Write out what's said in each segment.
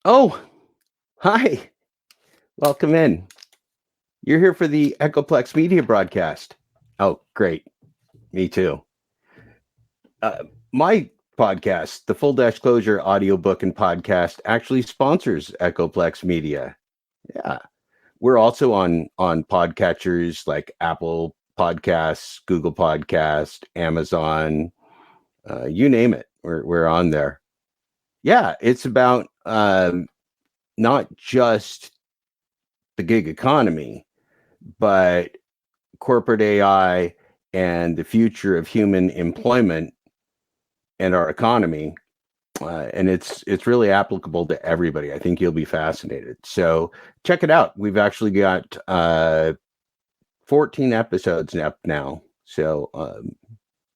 Oh, hi. Welcome in. You're here for the Echoplex Media broadcast. Oh, great. Me too. My podcast, the Full Dash Closure audiobook and podcast, actually sponsors Echoplex Media. Yeah. We're also on podcatchers like Apple Podcasts, Google Podcast, Amazon, you name it. We're on there. Yeah, it's about not just the gig economy, but corporate AI and the future of human employment and our economy. And it's really applicable to everybody. I think you'll be fascinated. So check it out. We've actually got 14 episodes up now. So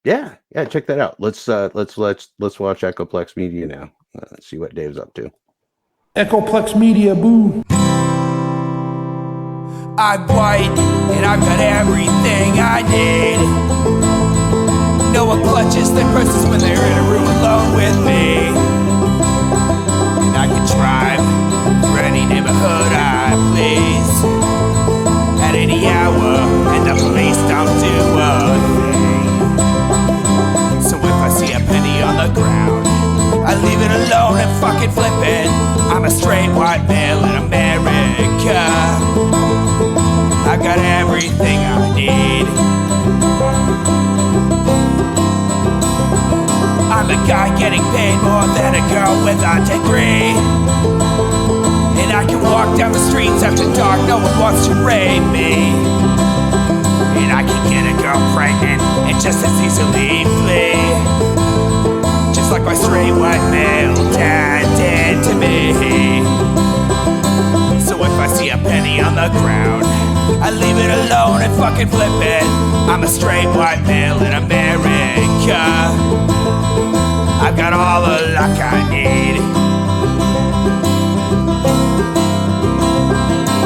yeah, check that out. Let's watch Echoplex Media now. Let's see what Dave's up to. Echoplex Media, boo. I'm white, and I've got everything I need. No one clutches their purses when they're in a room alone with me. And I can drive for any neighborhood I please at any hour, and the police don't do a thing. So if I see a penny on the ground, I leave it alone and fucking flip it. I'm a straight white male in America. I got everything I need. I'm a guy getting paid more than a girl with a degree. And I can walk down the streets after dark, no one wants to rape me. And I can get a girl pregnant and just as easily flee. Just like my straight white male dad did to me. So if I see a penny on the ground, I leave it alone and fucking flip it. I'm a straight white male in America. I've got all the luck I need.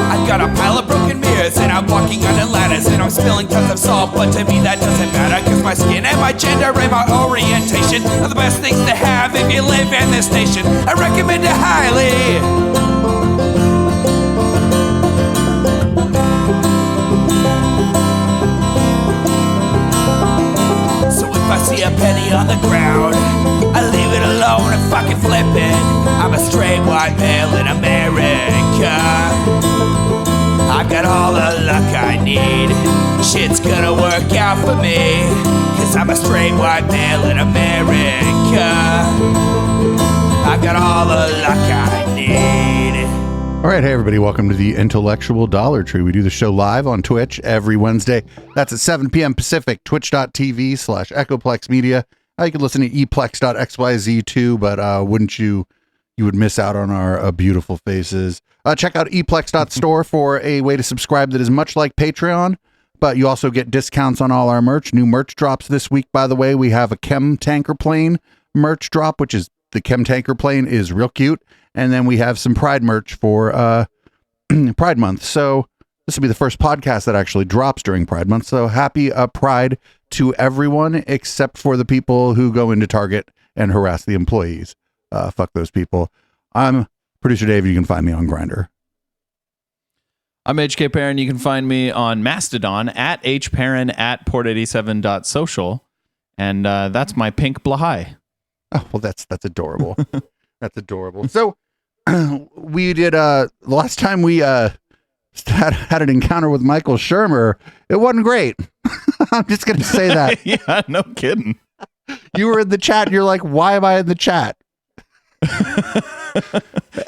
I've got a pile of broken mirrors and I'm walking under ladders and I'm spilling tons of salt, but to me that doesn't matter, cause my skin and my gender and my orientation are the best things to have if you live in this nation. I recommend it highly. If I see a penny on the ground, I leave it alone and fucking flip it. I'm a straight white male in America. I've got all the luck I need. Shit's gonna work out for me, cause I'm a straight white male in America. I've got all the luck I need. All right, hey everybody, welcome to the Intellectual Dollar Tree. We do the show live on Twitch every Wednesday. That's at 7 p.m. Pacific, twitch.tv/Echoplex Media. You can listen to eplex.xyz too, but wouldn't you would miss out on our beautiful faces. Check out eplex.store for a way to subscribe that is much like Patreon, but you also get discounts on all our merch. New merch drops this week, by the way. We have a Chem Tanker Plane merch drop, which is the Chem Tanker Plane is real cute. And then we have some Pride merch for Pride Month. So this will be the first podcast that actually drops during Pride Month. So happy Pride to everyone except for the people who go into Target and harass the employees. Fuck those people. I'm producer Dave. You can find me on Grindr. I'm HK Perrin. You can find me on Mastodon at hperrin at port87.social. And that's my pink Blahai. Oh, well, that's adorable. That's adorable. So we did the last time we had an encounter with Michael Shermer, it wasn't great. I'm just gonna say that. Yeah, no kidding. You were in the chat and you're like, why am I in the chat?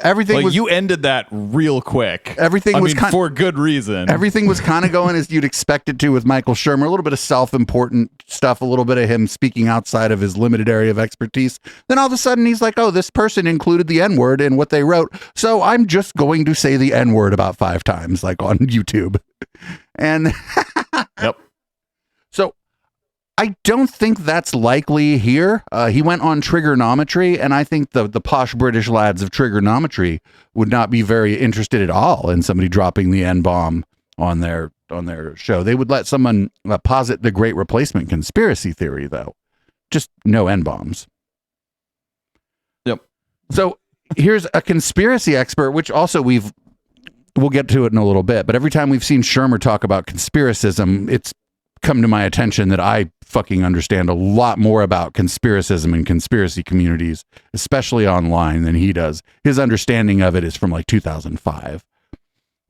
Everything was, you ended that real quick. Everything was for good reason. Everything was kind of going as you'd expect it to with Michael Shermer. A little bit of self-important stuff, a little bit of him speaking outside of his limited area of expertise. Then all of a sudden he's like, oh, this person included the N-word in what they wrote, so I'm just going to say the N-word about 5 times, like on YouTube. And yep. So I don't think that's likely here. He went on trigonometry, and I think the posh British lads of trigonometry would not be very interested at all in somebody dropping the N-bomb on their show. They would let someone posit the Great Replacement conspiracy theory, though. Just no N-bombs. Yep. So here's a conspiracy expert, which also we'll get to it in a little bit, but every time we've seen Shermer talk about conspiracism, it's come to my attention that I fucking understand a lot more about conspiracism and conspiracy communities, especially online, than he does. His understanding of it is from like 2005.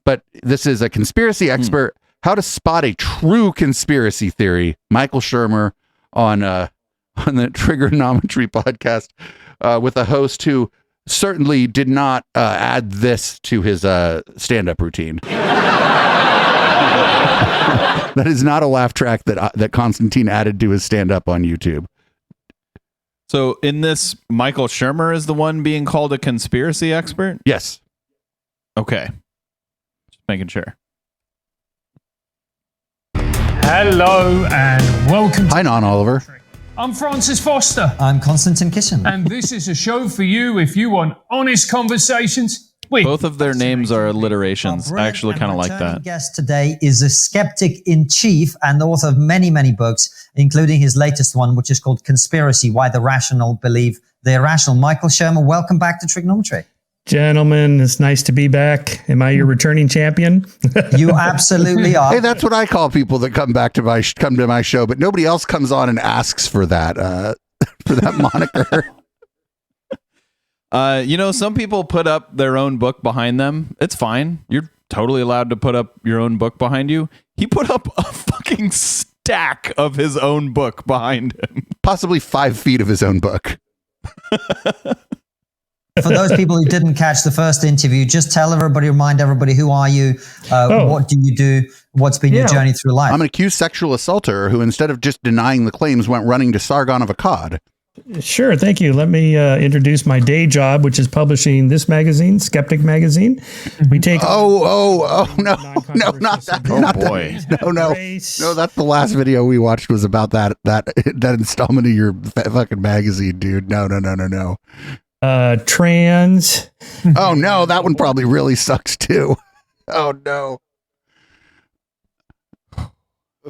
But this is a conspiracy expert, how to spot a true conspiracy theory. Michael Shermer on the Trigonometry podcast with a host who certainly did not add this to his stand-up routine. That is not a laugh track that Constantine added to his stand-up on YouTube. So in this, Michael Shermer is the one being called a conspiracy expert? Yes. Okay. Just making sure. Hello and welcome to Hi, Non-Oliver. I'm Francis Foster, I'm Konstantin Kisin. and this is a show for you if you want honest conversations. Both of their names are alliterations. I actually kind of like that. Our guest today is a skeptic in chief and the author of many, many books, including his latest one, which is called Conspiracy: Why the Rational Believe the Irrational. Michael Shermer, welcome back to Trigonometry. Gentlemen, it's nice to be back. Am I your returning champion? You absolutely are. Hey, that's what I call people that come to my show, but nobody else comes on and asks for that moniker. Some people put up their own book behind them. It's fine. You're totally allowed to put up your own book behind you. He put up a fucking stack of his own book behind him. Possibly 5 feet of his own book. For those people who didn't catch the first interview, just remind everybody, who are you? What do you do? What's been your journey through life? I'm an accused sexual assaulter who, instead of just denying the claims, went running to Sargon of Akkad. Sure, thank you. Let me introduce my day job, which is publishing this magazine, Skeptic Magazine. We take no, not that. Oh not boy, that. No, that's the last video we watched was about that installment of your fucking magazine, dude. No. Trans. Oh no, that one probably really sucks too. Oh no.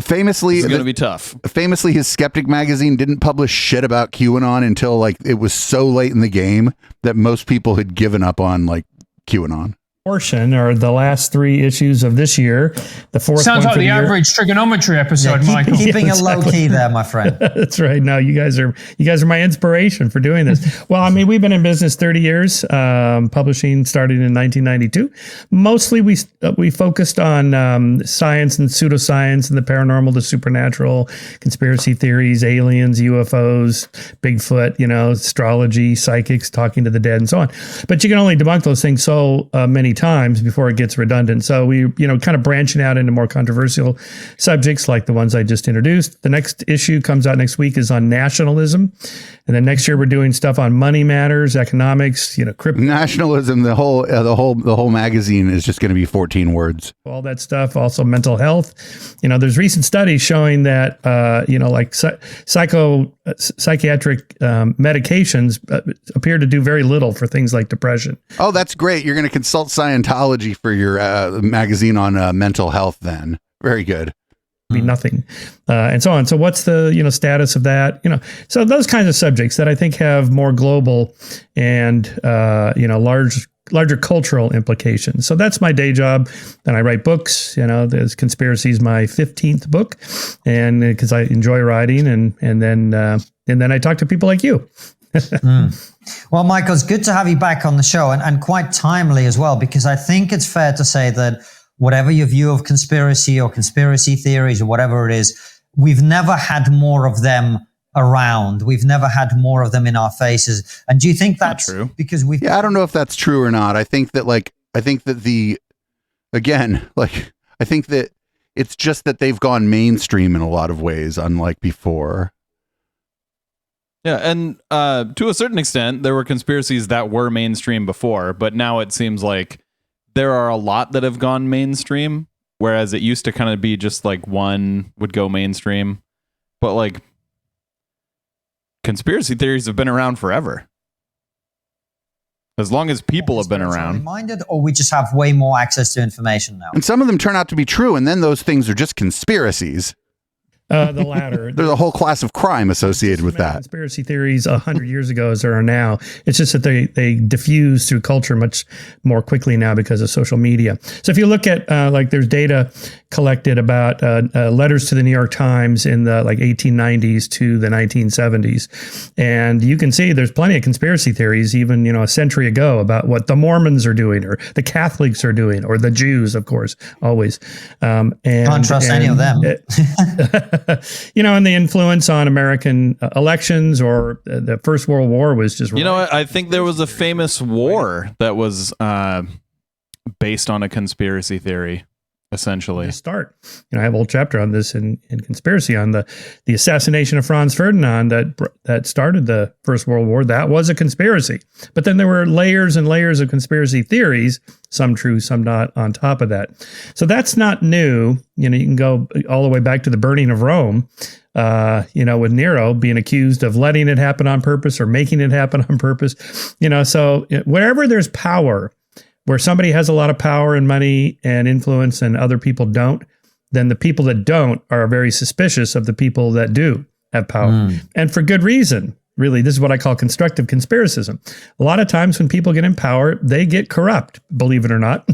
Famously, it's going to be tough. Famously, his Skeptic magazine didn't publish shit about QAnon until like it was so late in the game that most people had given up on like QAnon. Portion are the last 3 issues of this year. The fourth sounds one like for the year. average trigonometry episode, Michael. Keeping it low key there, my friend. That's right. No, you guys are my inspiration for doing this. Well, I mean, we've been in business 30 years, publishing starting in 1992. Mostly we focused on science and pseudoscience and the paranormal, the supernatural, conspiracy theories, aliens, UFOs, Bigfoot, astrology, psychics, talking to the dead, and so on. But you can only debunk those things so many times before it gets redundant. So we, kind of branching out into more controversial subjects like the ones I just introduced. The next issue comes out next week is on nationalism. And then next year we're doing stuff on money matters, economics, crypto. Nationalism, the whole magazine is just going to be 14 words. All that stuff. Also mental health. There's recent studies showing that, like psychiatric medications appear to do very little for things like depression. Oh, that's great. You're going to consult Scientology for your magazine on mental health then. Very good. Be nothing, and so on. So what's the status of that? So those kinds of subjects that I think have more global and larger cultural implications. So that's my day job. And I write books. There's Conspiracy is my 15th book, and because I enjoy writing, and then I talk to people like you. Well, Michael, it's good to have you back on the show, and quite timely as well, because I think it's fair to say that whatever your view of conspiracy or conspiracy theories or whatever it is, we've never had more of them around. We've never had more of them in our faces. And do you think that's true? Because we've... Yeah, I don't know if that's true or not. I think that it's just that they've gone mainstream in a lot of ways, unlike before. Yeah, and to a certain extent, there were conspiracies that were mainstream before, but now it seems like there are a lot that have gone mainstream, whereas it used to kind of be just like one would go mainstream. But like conspiracy theories have been around forever. As long as people have been around. Reminded, or we just have way more access to information now? And some of them turn out to be true, and then those things are just conspiracies. The latter. There's a whole class of crime associated with that. Conspiracy theories 100 years ago as there are now. It's just that they diffuse through culture much more quickly now because of social media. So if you look at like there's data collected about letters to the New York Times in the like 1890s to the 1970s, and you can see there's plenty of conspiracy theories even a century ago about what the Mormons are doing or the Catholics are doing or the Jews, of course, always. And Can't trust any of them. And the influence on American elections or the First World War was just. I think there was a famous war that was based on a conspiracy theory, essentially. Start. I have a whole chapter on this in conspiracy on the assassination of Franz Ferdinand that started the First World War. That was a conspiracy. But then there were layers and layers of conspiracy theories, some true, some not, on top of that. So that's not new. You can go all the way back to the burning of Rome. With Nero being accused of letting it happen on purpose or making it happen on purpose. So wherever there's power, where somebody has a lot of power and money and influence and other people don't, then the people that don't are very suspicious of the people that do have power. And for good reason. Really, this is what I call constructive conspiracism. A lot of times when people get in power, they get corrupt, believe it or not.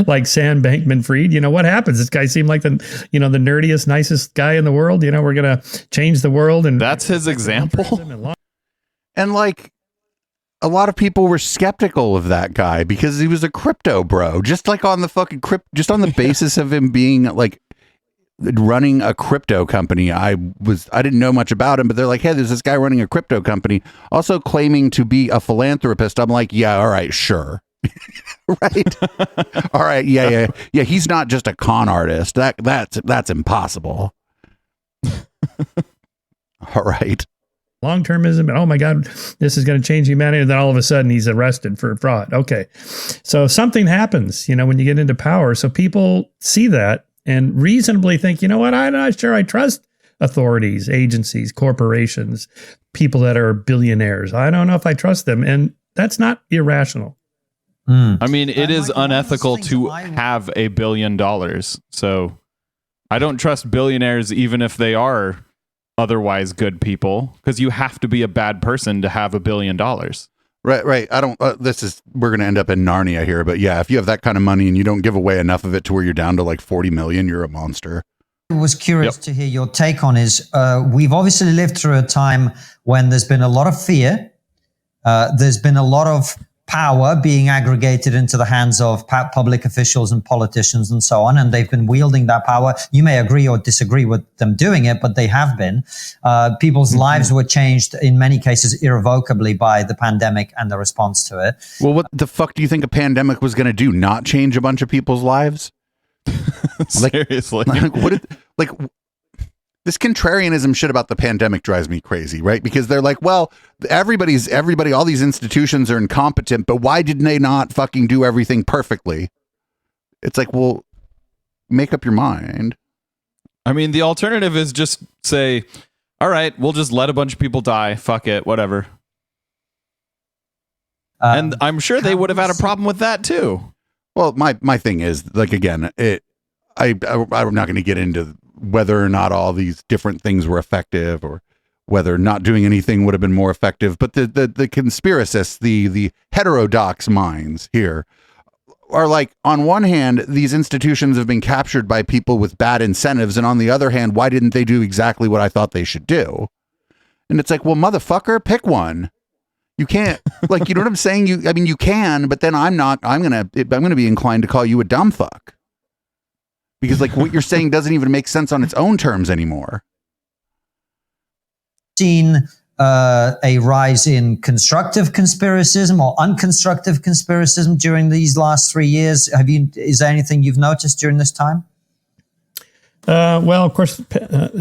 like Sam Bankman-Fried. What happens? This guy seemed like the nerdiest, nicest guy in the world. We're going to change the world. And that's his example. And like, a lot of people were skeptical of that guy because he was a crypto bro, just like on the fucking just on the basis of him being like running a crypto company. I didn't know much about him, but they're like, hey, there's this guy running a crypto company also claiming to be a philanthropist. I'm like, yeah, all right, sure. Right. All right. Yeah. He's not just a con artist. That's impossible. All right. Long-termism, and oh my God, this is going to change humanity. And then all of a sudden he's arrested for fraud. Okay. So something happens, when you get into power. So people see that and reasonably think, what, I'm not sure I trust authorities, agencies, corporations, people that are billionaires. I don't know if I trust them. And that's not irrational. I mean, it is unethical to have $1 billion. So I don't trust billionaires, even if they are otherwise good people, because you have to be a bad person to have $1 billion. Right. I don't, we're going to end up in Narnia here, but yeah, if you have that kind of money and you don't give away enough of it to where you're down to like 40 million, you're a monster. I was curious to hear your take on is, we've obviously lived through a time when there's been a lot of fear. There's been a lot of power being aggregated into the hands of public officials and politicians and so on. And they've been wielding that power. You may agree or disagree with them doing it, but they have been. People's lives were changed in many cases irrevocably by the pandemic and the response to it. Well, what the fuck do you think a pandemic was going to do? Not change a bunch of people's lives? Seriously. This contrarianism shit about the pandemic drives me crazy, right? Because they're like, well, everybody, all these institutions are incompetent, but why didn't they not fucking do everything perfectly? It's like, well, make up your mind. I mean, the alternative is just say, all right, we'll just let a bunch of people die. Fuck it, whatever. And I'm sure they would have had a problem with that too. Well, my thing is, like, again, I'm not going to get into whether or not all these different things were effective or whether not doing anything would have been more effective. But the conspiracists, the heterodox minds here are like, on one hand, these institutions have been captured by people with bad incentives. And on the other hand, why didn't they do exactly what I thought they should do? And it's like, well, motherfucker, pick one. You can't, like, you know what I'm saying? You can, but then I'm going to be inclined to call you a dumb fuck. Because like what you're saying doesn't even make sense on its own terms anymore. Seen a rise in constructive conspiracism or unconstructive conspiracism during these last 3 years? Is there anything you've noticed during this time? Well, of course.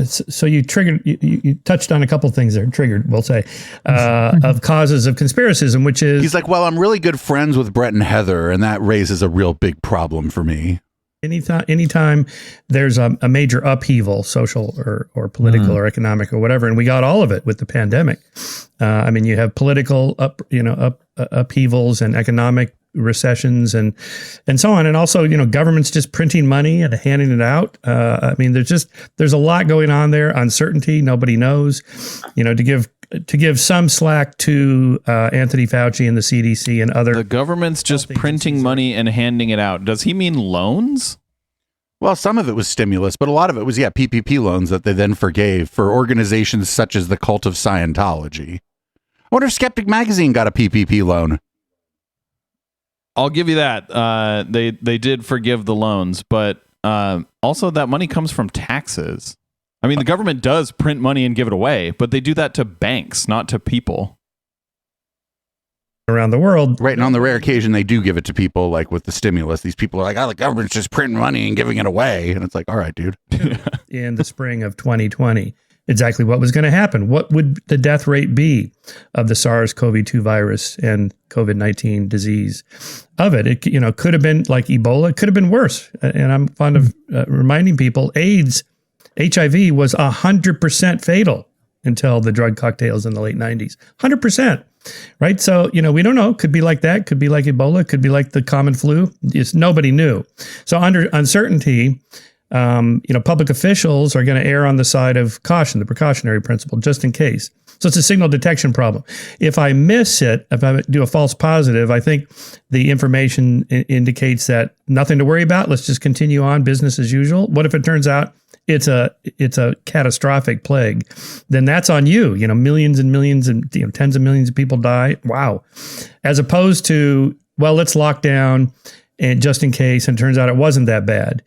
So you triggered. You touched on a couple of things there. Triggered, we'll say, of causes of conspiracism, which is he's like, well, I'm really good friends with Brett and Heather, and that raises a real big problem for me. Anytime there's a major upheaval, social or political or economic or whatever, and we got all of it with the pandemic. I mean, you have political upheavals and economic recessions and so on. And also, you know, government's just printing money and handing it out. I mean, there's a lot going on there. Uncertainty. Nobody knows, you know, to give some slack to Anthony Fauci and the CDC and other. The government's just printing money and handing it out. Does he mean loans? Well, some of it was stimulus, but a lot of it was, PPP loans that they then forgave for organizations such as the Cult of Scientology. I wonder if Skeptic Magazine got a PPP loan. I'll give you that. They did forgive the loans, but also that money comes from taxes. I mean, the government does print money and give it away, but they do that to banks, not to people. Around the world. Right, and on the rare occasion they do give it to people, like with the stimulus. These people are like, the government's just printing money and giving it away. And it's like, all right, dude. In the spring of 2020, exactly what was going to happen. What would the death rate be of the SARS-CoV-2 virus and COVID-19 disease of it? It, you know, could have been like Ebola. It could have been worse. And I'm fond of reminding people, HIV was 100% fatal until the drug cocktails in the late 90s. 100%. Right. So, you know, we don't know. Could be like that. Could be like Ebola. Could be like the common flu. Nobody knew. So under uncertainty, you know, public officials are going to err on the side of caution, the precautionary principle, just in case. So it's a signal detection problem. If I miss it, if I do a false positive, I think the information indicates that nothing to worry about. Let's just continue on business as usual. What if it turns out it's a catastrophic plague? Then that's on you. You know, millions and millions and, you know, tens of millions of people die. Wow. As opposed to, well, let's lock down and just in case, and it turns out it wasn't that bad.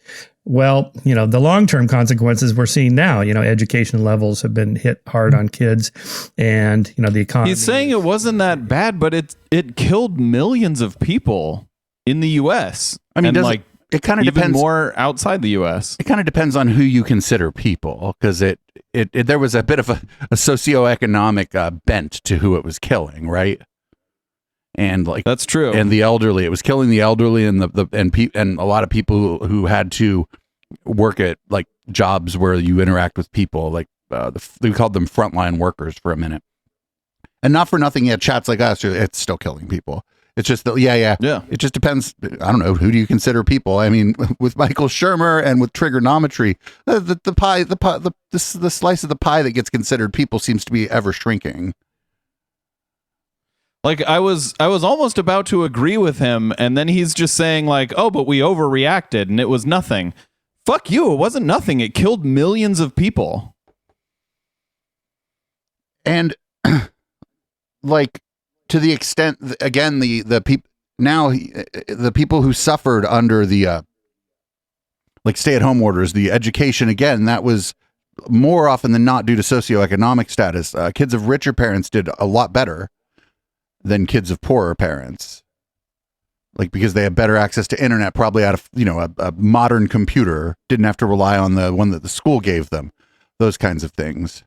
Well, you know, the long-term consequences we're seeing now, you know, education levels have been hit hard on kids and, you know, the economy. He's saying it wasn't that bad, but it killed millions of people in the U.S. I mean, and like it kind of even depends more outside the U.S. It kind of depends on who you consider people, because there was a bit of a socioeconomic bent to who it was killing, right? And like that's true. And the elderly, it was killing the elderly and and a lot of people who had to work at like jobs where you interact with people, like we called them frontline workers for a minute. And not for nothing, chats like us, it's still killing people. It's just that, yeah. It just depends. I don't know. Who do you consider people? I mean, with Michael Shermer and with trigonometry, the slice of the pie that gets considered people seems to be ever shrinking. Like I was almost about to agree with him, and then he's just saying like, "Oh, but we overreacted, and it was nothing." Fuck you! It wasn't nothing. It killed millions of people. And like, to the extent, again, the people now, the people who suffered under the like stay-at-home orders, the education, again, that was more often than not due to socioeconomic status. Kids of richer parents did a lot better than kids of poorer parents, like because they had better access to internet, probably out of, you know, a modern computer, didn't have to rely on the one that the school gave them, those kinds of things.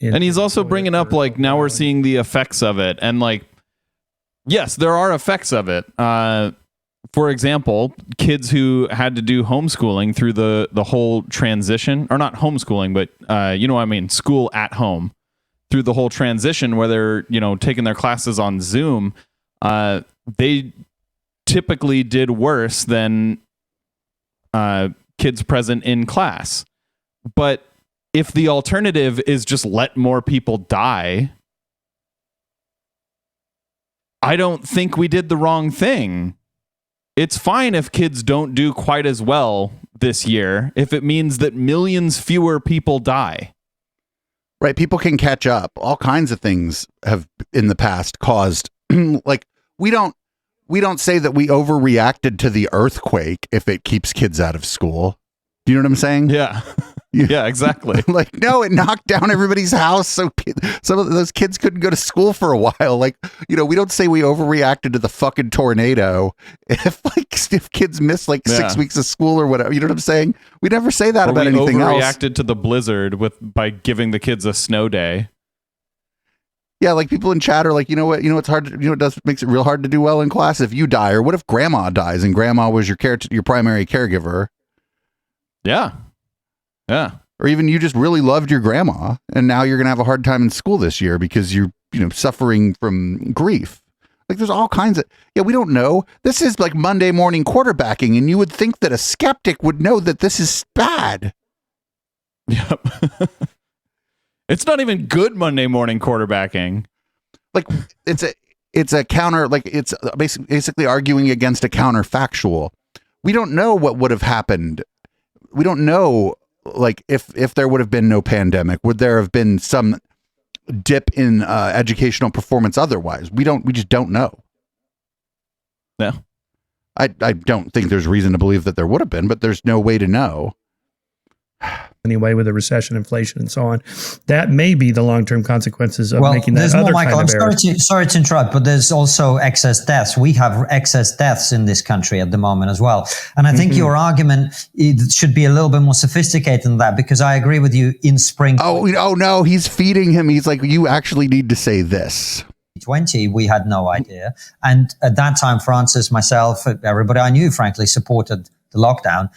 And he's also bringing up like now we're seeing the effects of it, and like yes, there are effects of it. For example, kids who had to do homeschooling through the whole transition, or not homeschooling, but you know what I mean, school at home, through the whole transition where they're, you know, taking their classes on Zoom, they typically did worse than kids present in class. But if the alternative is just let more people die, I don't think we did the wrong thing. It's fine if kids don't do quite as well this year if it means that millions fewer people die. Right, people can catch up. All kinds of things have in the past caused like we don't say that we overreacted to the earthquake if it keeps kids out of school. Do you know what I'm saying? Yeah. Yeah, exactly. Like, no, it knocked down everybody's house, so some of those kids couldn't go to school for a while. Like, you know, we don't say we overreacted to the fucking tornado if kids miss like 6 weeks of school or whatever. You know what I'm saying? We never say that about anything else. We overreacted to the blizzard by giving the kids a snow day. Yeah, like people in chat are like, it's hard to, makes it real hard to do well in class if you die, or what if grandma dies and grandma was your primary caregiver? Yeah. Yeah. Or even you just really loved your grandma and now you're going to have a hard time in school this year because you're, suffering from grief. Like there's all kinds of, we don't know. This is like Monday morning quarterbacking, and you would think that a skeptic would know that this is bad. Yep. It's not even good Monday morning quarterbacking. Like it's a counter, like it's basically arguing against a counterfactual. We don't know what would have happened. We don't know, like, if there would have been no pandemic, would there have been some dip in educational performance otherwise? We just don't know. No. I don't think there's reason to believe that there would have been, but there's no way to know. Anyway, with a recession, inflation, and so on, that may be the long-term consequences of making that there's other more, Michael. kind of error. Sorry to interrupt, but there's also excess deaths. We have excess deaths in this country at the moment as well. And I think your argument should be a little bit more sophisticated than that, because I agree with you in spring. Oh no, he's feeding him. He's like, you actually need to say this. 2020, we had no idea. And at that time, Francis, myself, everybody I knew, frankly, supported the lockdown.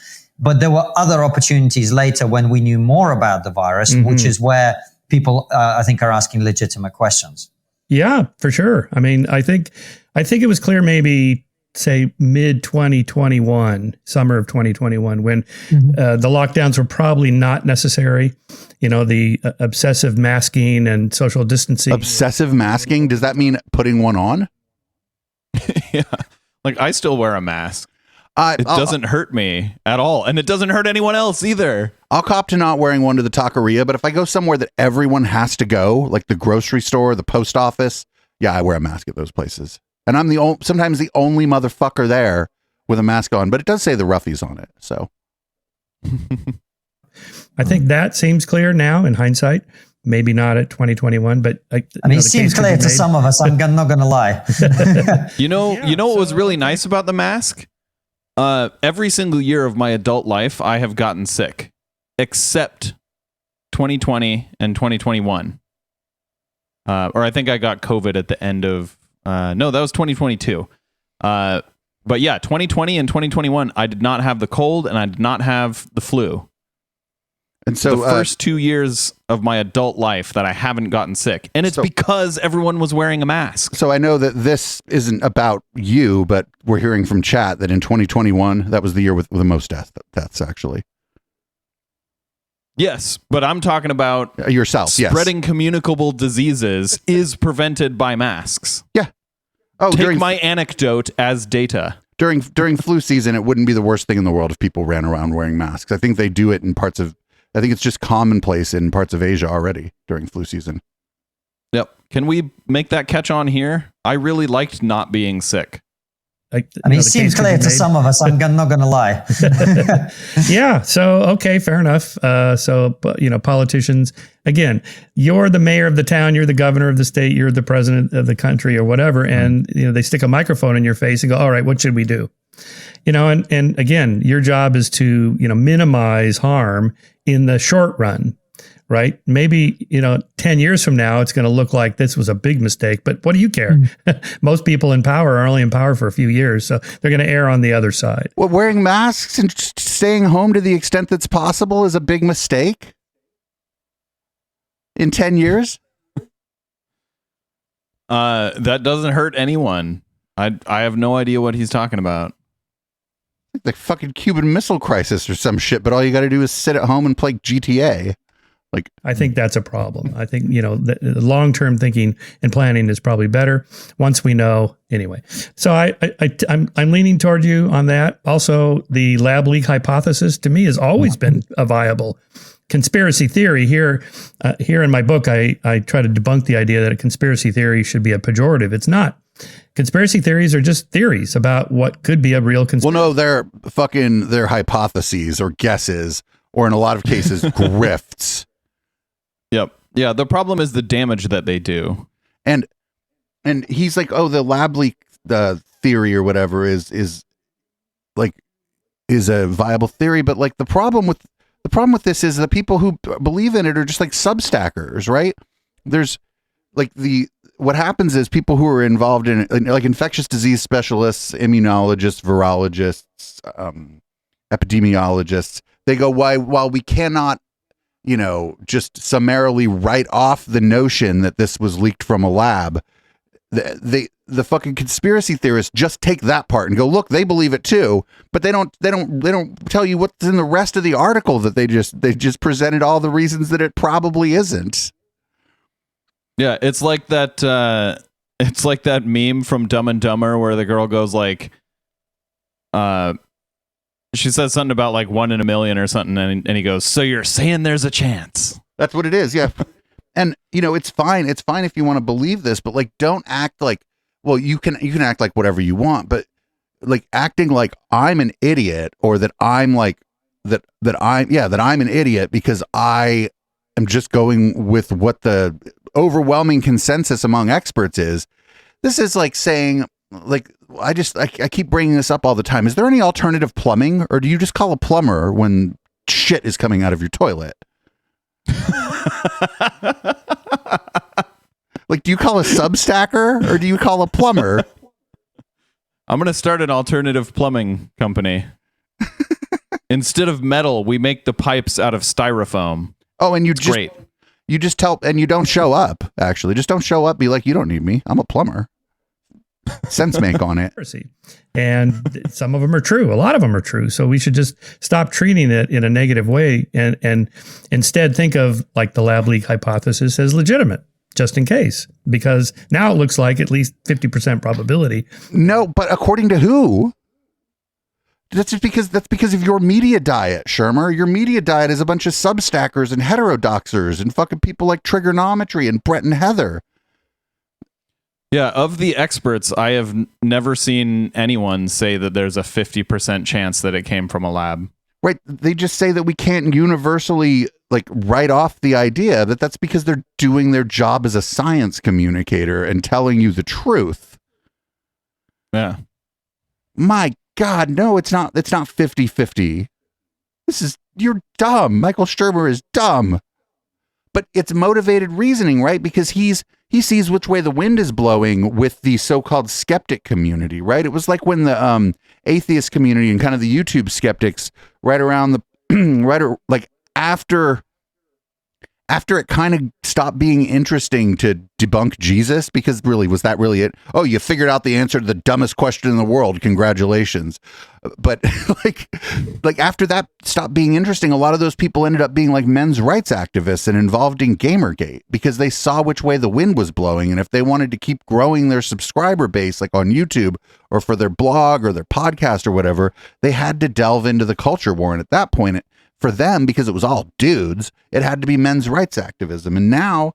But there were other opportunities later when we knew more about the virus, which is where people, I think, are asking legitimate questions. Yeah, for sure. I mean, I think it was clear maybe, say, mid 2021, summer of 2021, when the lockdowns were probably not necessary. You know, the obsessive masking and social distancing. Obsessive masking? Does that mean putting one on? Yeah. Like, I still wear a mask. It doesn't hurt me at all. And it doesn't hurt anyone else either. I'll cop to not wearing one to the taqueria, but if I go somewhere that everyone has to go, like the grocery store, the post office, yeah, I wear a mask at those places. And I'm sometimes the only motherfucker there with a mask on, but it does say the roughies on it. So I think that seems clear now in hindsight. Maybe not at 2021, but I mean, it seems clear to some of us. I'm not going to lie. You know what was really nice about the mask? Every single year of my adult life, I have gotten sick, except 2020 and 2021. Or I think I got COVID at the end of, no, that was 2022. But yeah, 2020 and 2021, I did not have the cold and I did not have the flu. And so the first 2 years of my adult life that I haven't gotten sick. And it's because everyone was wearing a mask. So I know that this isn't about you, but we're hearing from chat that in 2021, that was the year with the most deaths, actually. Yes, but I'm talking about yourself. Spreading communicable diseases is prevented by masks. Yeah. Oh, take my anecdote as data. During flu season, it wouldn't be the worst thing in the world if people ran around wearing masks. I think they do it in parts of, I think it's just commonplace in parts of Asia already during flu season. Yep. Can we make that catch on here? I really liked not being sick. I mean, it seems clear to some of us. I'm not going to lie. Yeah. So, okay, fair enough. Politicians, again, you're the mayor of the town, you're the governor of the state, you're the president of the country or whatever. And, they stick a microphone in your face and go, all right, what should we do? And again, your job is to, minimize harm in the short run, right? Maybe, 10 years from now, it's going to look like this was a big mistake, but what do you care? Most people in power are only in power for a few years, so they're going to err on the other side. Well, wearing masks and staying home to the extent that's possible is a big mistake in 10 years? That doesn't hurt anyone. I have no idea what he's talking about. The fucking Cuban Missile Crisis or some shit, but all you got to do is sit at home and play GTA. I think that's a problem. I think, the long-term thinking and planning is probably better once we know anyway. So I'm leaning toward you on that. Also, the lab leak hypothesis to me has always been a viable conspiracy theory. Here in my book, I try to debunk the idea that a conspiracy theory should be a pejorative. It's not. Conspiracy theories are just theories about what could be a real conspiracy. Well, no, they're hypotheses or guesses, or in a lot of cases, grifts. Yep. Yeah. The problem is the damage that they do. And he's like, oh, the lab leak theory or whatever is a viable theory. But like the problem with this is the people who believe in it are just like substackers, right? There's like what happens is people who are involved in it, like infectious disease specialists, immunologists, virologists, epidemiologists, they go, while we cannot, just summarily write off the notion that this was leaked from a lab, they the fucking conspiracy theorists just take that part and go, look, they believe it too, but they don't tell you what's in the rest of the article that they just presented all the reasons that it probably isn't. Yeah, it's like that meme from Dumb and Dumber where the girl goes like, she says something about like 1 in a million or something, and he goes, so you're saying there's a chance. That's what it is, yeah. And it's fine if you want to believe this, but like don't act like, well, you can act like whatever you want, but like acting like I'm an idiot, or that I'm like that I'm an idiot because I am just going with what the overwhelming consensus among experts is. This is like saying, like, I keep bringing this up all the time. Is there any alternative plumbing, or do you just call a plumber when shit is coming out of your toilet? Like, do you call a substacker, or do you call a plumber? I'm going to start an alternative plumbing company. Instead of metal, we make the pipes out of styrofoam. Oh, and great. You just tell, and you don't show up, actually. Just don't show up. Be like, you don't need me. I'm a plumber. Sense make on it. And some of them are true. A lot of them are true. So we should just stop treating it in a negative way and instead think of like the lab leak hypothesis as legitimate, just in case, because now it looks like at least 50% probability. No, but according to who? That's because of your media diet, Shermer. Your media diet is a bunch of substackers and heterodoxers and fucking people like Trigonometry and Brett and Heather. Yeah, of the experts, I have never seen anyone say that there's a 50% chance that it came from a lab. Right. They just say that we can't universally like write off the idea that that's because they're doing their job as a science communicator and telling you the truth. Yeah. My God, no, it's not 50-50. You're dumb. Michael Shermer is dumb. But it's motivated reasoning, right? Because he sees which way the wind is blowing with the so-called skeptic community, right? It was like when the atheist community and kind of the YouTube skeptics right around the after it kind of stopped being interesting to debunk Jesus, because really, was that really it? Oh, you figured out the answer to the dumbest question in the world. Congratulations. But like after that stopped being interesting, a lot of those people ended up being like men's rights activists and involved in Gamergate because they saw which way the wind was blowing. And if they wanted to keep growing their subscriber base, like on YouTube or for their blog or their podcast or whatever, they had to delve into the culture war. And at that point, for them, because it was all dudes, it had to be men's rights activism. And now,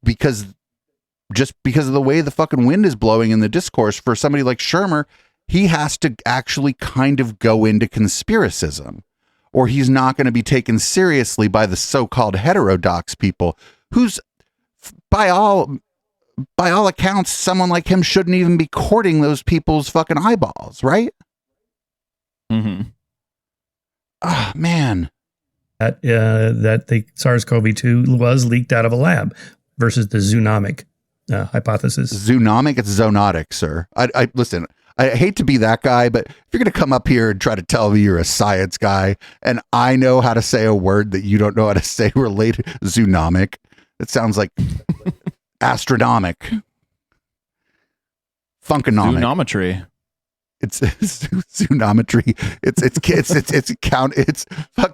because of the way the fucking wind is blowing in the discourse, for somebody like Shermer, he has to actually kind of go into conspiracism, or he's not going to be taken seriously by the so-called heterodox people who's, by all accounts, someone like him shouldn't even be courting those people's fucking eyeballs, right? Mm-hmm. Ah, man. That the SARS-CoV-2 was leaked out of a lab versus the zoonomic hypothesis. Zoonomic? It's zoonotic, sir. I listen, I hate to be that guy, but if you're going to come up here and try to tell me you're a science guy and I know how to say a word that you don't know how to say related, zoonomic, it sounds like astronomic. Funkonomic. Zoonometry. It's zoonometry.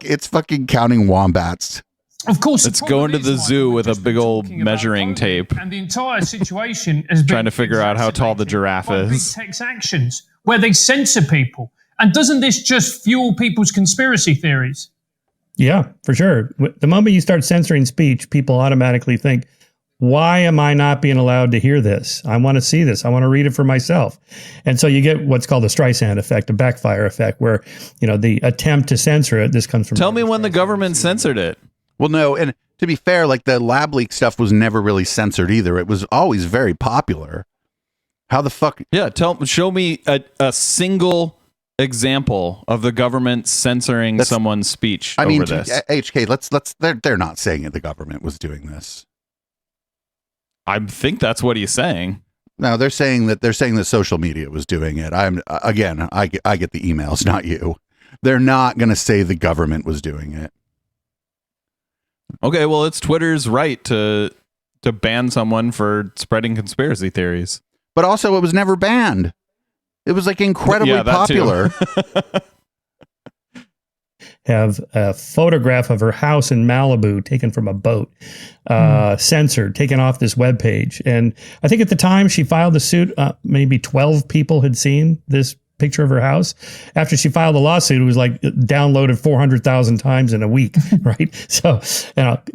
It's fucking counting wombats. Of course, let's go into the zoo with a big old measuring tape, and the entire situation has been trying to figure out how tall the giraffe is. Big tech's actions where they censor people, and doesn't this just fuel people's conspiracy theories? Yeah, for sure. The moment you start censoring speech, people automatically think, why am I not being allowed to hear this? I want to see this. I want to read it for myself. And so you get what's called a Streisand effect, a backfire effect, where, the attempt to censor it, this comes from... Tell me when the government censored it. Well, no, and to be fair, like the lab leak stuff was never really censored either. It was always very popular. How the fuck... Yeah, show me a single example of the government censoring someone's speech over this. HK, they're not saying that the government was doing this. I think that's what he's saying. No, they're saying that social media was doing it. I get the emails, not you. They're not going to say the government was doing it. Okay, well, it's Twitter's right to ban someone for spreading conspiracy theories. but also it was never banned. It was like incredibly Yeah, that too. popular. Have a photograph of her house in Malibu taken from a boat, censored, taken off this webpage. And I think at the time she filed the suit, maybe 12 people had seen this picture of her house. After she filed the lawsuit, it was like downloaded 400,000 times in a week, right? So,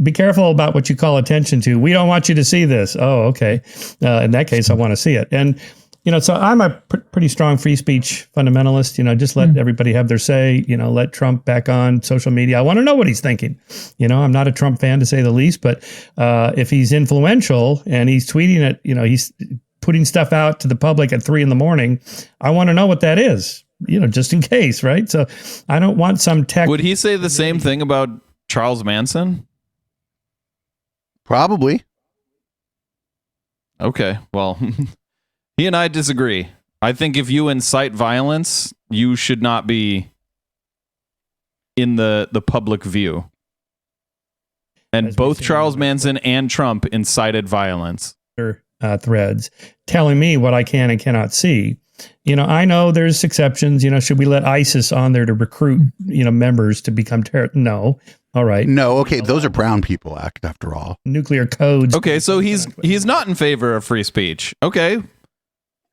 be careful about what you call attention to. We don't want you to see this. Oh, okay. In that case, I want to see it. And so I'm a pretty strong free speech fundamentalist. Just let everybody have their say. Let Trump back on social media. I want to know what he's thinking. I'm not a Trump fan to say the least, but if he's influential and he's tweeting it, he's putting stuff out to the public at 3 a.m, I want to know what that is. Just in case, right? So I don't want some tech. Would he say the same thing about Charles Manson? Probably. Okay, well. He and I disagree. I think if you incite violence, you should not be in the public view. And both Charles Manson and Trump incited violence. Threads telling me what I can and cannot see. I know there's exceptions. Should we let ISIS on there to recruit, members to become terrorists? No. All right. No. Okay. Those are brown people act after all. Nuclear codes. Okay. So he's not in favor of free speech. Okay.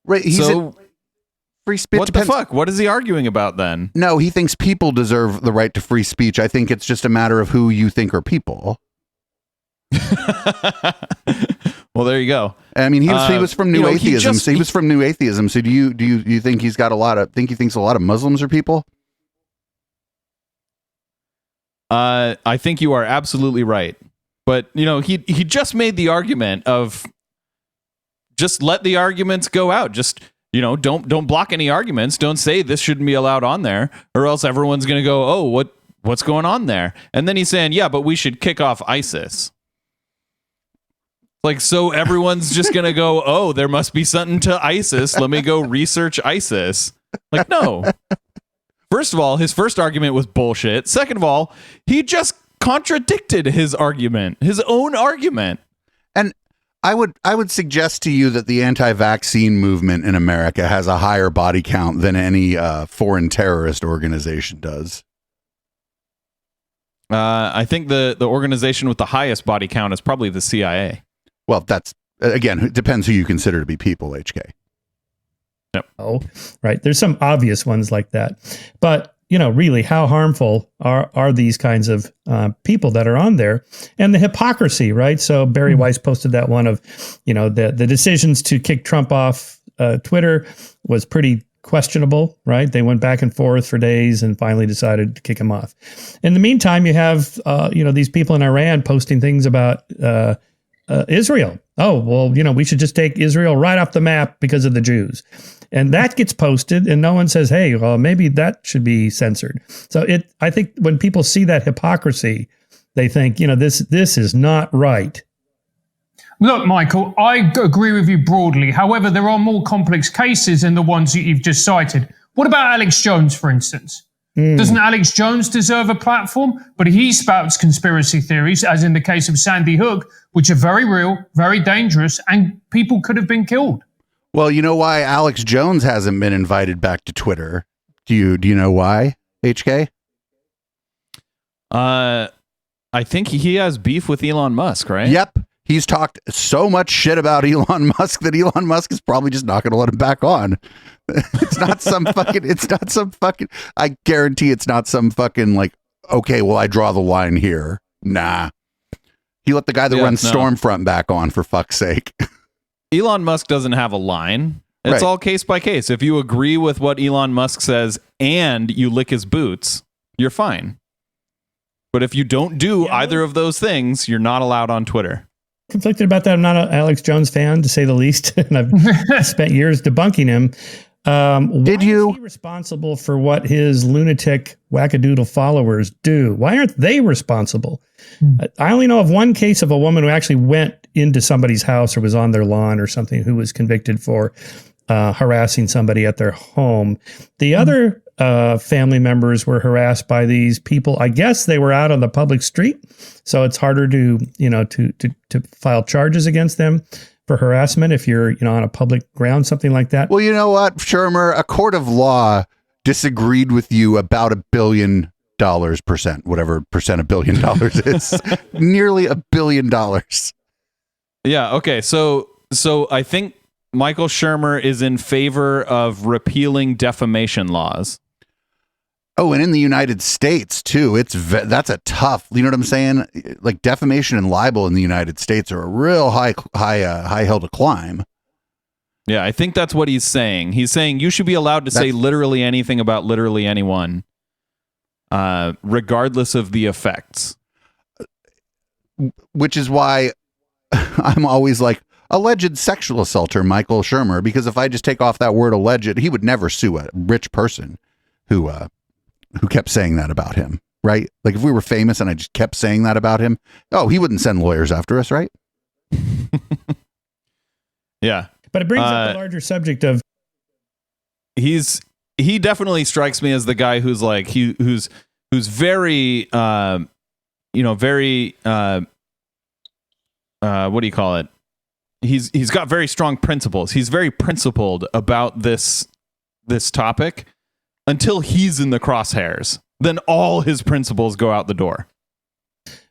Right. Free speech. What depends. The fuck? What is he arguing about then? No, he thinks people deserve the right to free speech. I think it's just a matter of who you think are people. Well, there you go. I mean, he was from New Atheism. So he was from New Atheism. So do you think he's got think he thinks a lot of Muslims are people? I think you are absolutely right. But he just made the argument of just let the arguments go out. Just don't block any arguments. Don't say this shouldn't be allowed on there, or else everyone's going to go, oh, what's going on there? And then he's saying, yeah, but we should kick off ISIS. Like, so everyone's just going to go, oh, there must be something to ISIS. Let me go research ISIS. Like, no. First of all, his first argument was bullshit. Second of all, he just contradicted his argument, his own argument. And I would suggest to you that the anti-vaccine movement in America has a higher body count than any foreign terrorist organization does. I think the organization with the highest body count is probably the CIA. Well, that's, again, it depends who you consider to be people, HK. Yep. Oh, right. There's some obvious ones like that. But, really, how harmful are these kinds of people that are on there? And the hypocrisy, right? So Barry Weiss posted that one of, the decisions to kick Trump off Twitter was pretty questionable, right? They went back and forth for days and finally decided to kick him off. In the meantime, you have, these people in Iran posting things about Israel. Oh, well, we should just take Israel right off the map because of the Jews. And that gets posted and no one says, hey, well, maybe that should be censored. So I think when people see that hypocrisy, they think, this is not right. Look, Michael, I agree with you broadly. However, there are more complex cases than the ones that you've just cited. What about Alex Jones, for instance? Doesn't Alex Jones deserve a platform? But he spouts conspiracy theories, as in the case of Sandy Hook, which are very real, very dangerous, and people could have been killed. Well, you know why Alex Jones hasn't been invited back to Twitter? Do you know why, HK? I think he has beef with Elon Musk, right? Yep. He's talked so much shit about Elon Musk that Elon Musk is probably just not going to let him back on. It's not some fucking, I guarantee it's not some fucking like, okay, well, I draw the line here. Nah. He let the guy that runs Stormfront back on, for fuck's sake. Elon Musk doesn't have a line. It's all case by case. If you agree with what Elon Musk says and you lick his boots, you're fine. But if you don't do either of those things, you're not allowed on Twitter. Conflicted about that. I'm not an Alex Jones fan, to say the least, and I've spent years debunking him. Is he responsible for what his lunatic wackadoodle followers do? Why aren't they responsible? I only know of one case of a woman who actually went into somebody's house or was on their lawn or something, who was convicted for harassing somebody at their home. The other family members were harassed by these people. I guess they were out on the public street, so it's harder to file charges against them. for harassment if you're, on a public ground, something like that. Well, you know what, Shermer, a court of law disagreed with you about $1 billion percent, whatever percent $1 billion is, nearly $1 billion. Yeah. Okay. So I think Michael Shermer is in favor of repealing defamation laws. Oh, and in the United States too, that's a tough. You know what I'm saying? Like defamation and libel in the United States are a real high hill to climb. Yeah, I think that's what he's saying. He's saying you should be allowed to say literally anything about literally anyone, regardless of the effects. Which is why I'm always like, alleged sexual assaulter Michael Shermer, because if I just take off that word alleged, he would never sue a rich person who kept saying that about him, right? Like if we were famous and I just kept saying that about him, he wouldn't send lawyers after us, right? Yeah. But it brings up the larger subject of he definitely strikes me as the guy who's like who's very very what do you call it? He's got very strong principles. He's very principled about this topic until he's in the crosshairs. Then all his principles go out the door.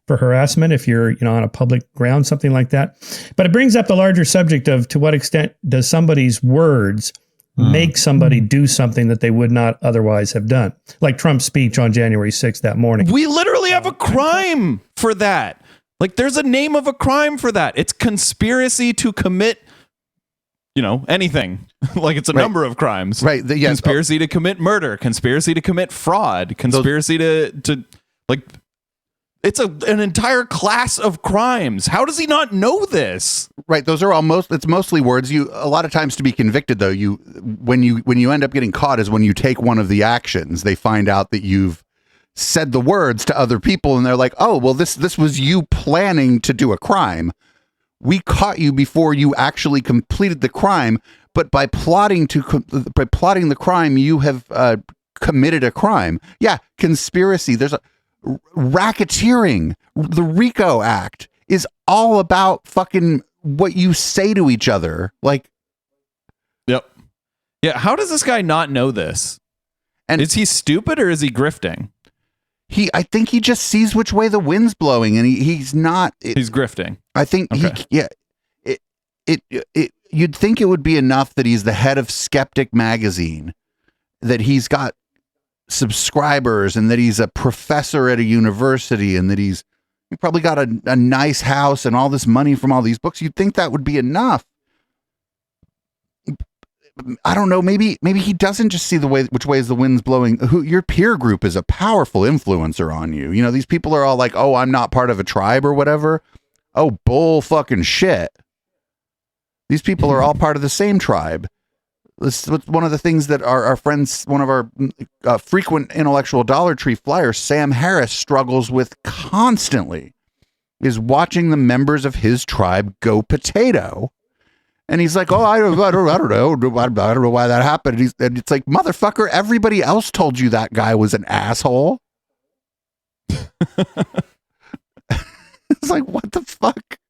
For harassment if you're, on a public ground, something like that. But it brings up the larger subject of to what extent does somebody's words make somebody do something that they would not otherwise have done? Like Trump's speech on January 6th that morning. We literally have a crime for that. Like there's a name of a crime for that. It's conspiracy to commit, anything. Like it's a number of crimes. Right. Conspiracy to commit murder, conspiracy to commit fraud, conspiracy to like it's an entire class of crimes. How does he not know this? Right. Those are it's mostly words. A lot of times to be convicted though, when you end up getting caught is when you take one of the actions. They find out that you've said the words to other people and they're like, oh, well, this was you planning to do a crime. We caught you before you actually completed the crime, but by plotting the crime, you have committed a crime. Yeah, conspiracy. There's a racketeering. The RICO Act is all about fucking what you say to each other. Like, yep. Yeah. How does this guy not know this? And is he stupid or is he grifting? I think he just sees which way the wind's blowing, and he's not. He's grifting. I think you'd think it would be enough that he's the head of Skeptic magazine, that he's got subscribers, and that he's a professor at a university, and that he probably got a nice house and all this money from all these books. You'd think that would be enough. I don't know. Maybe he doesn't just see which way is the wind's blowing. Your peer group is a powerful influencer on you. These people are all like, "Oh, I'm not part of a tribe or whatever." Oh, bull fucking shit. These people are all part of the same tribe. This is one of the things that our friends, one of our frequent intellectual Dollar Tree flyers, Sam Harris, struggles with constantly, is watching the members of his tribe go potato. And he's like, oh, I don't know. I don't know why that happened. And it's like, motherfucker, everybody else told you that guy was an asshole. It's like, what the fuck?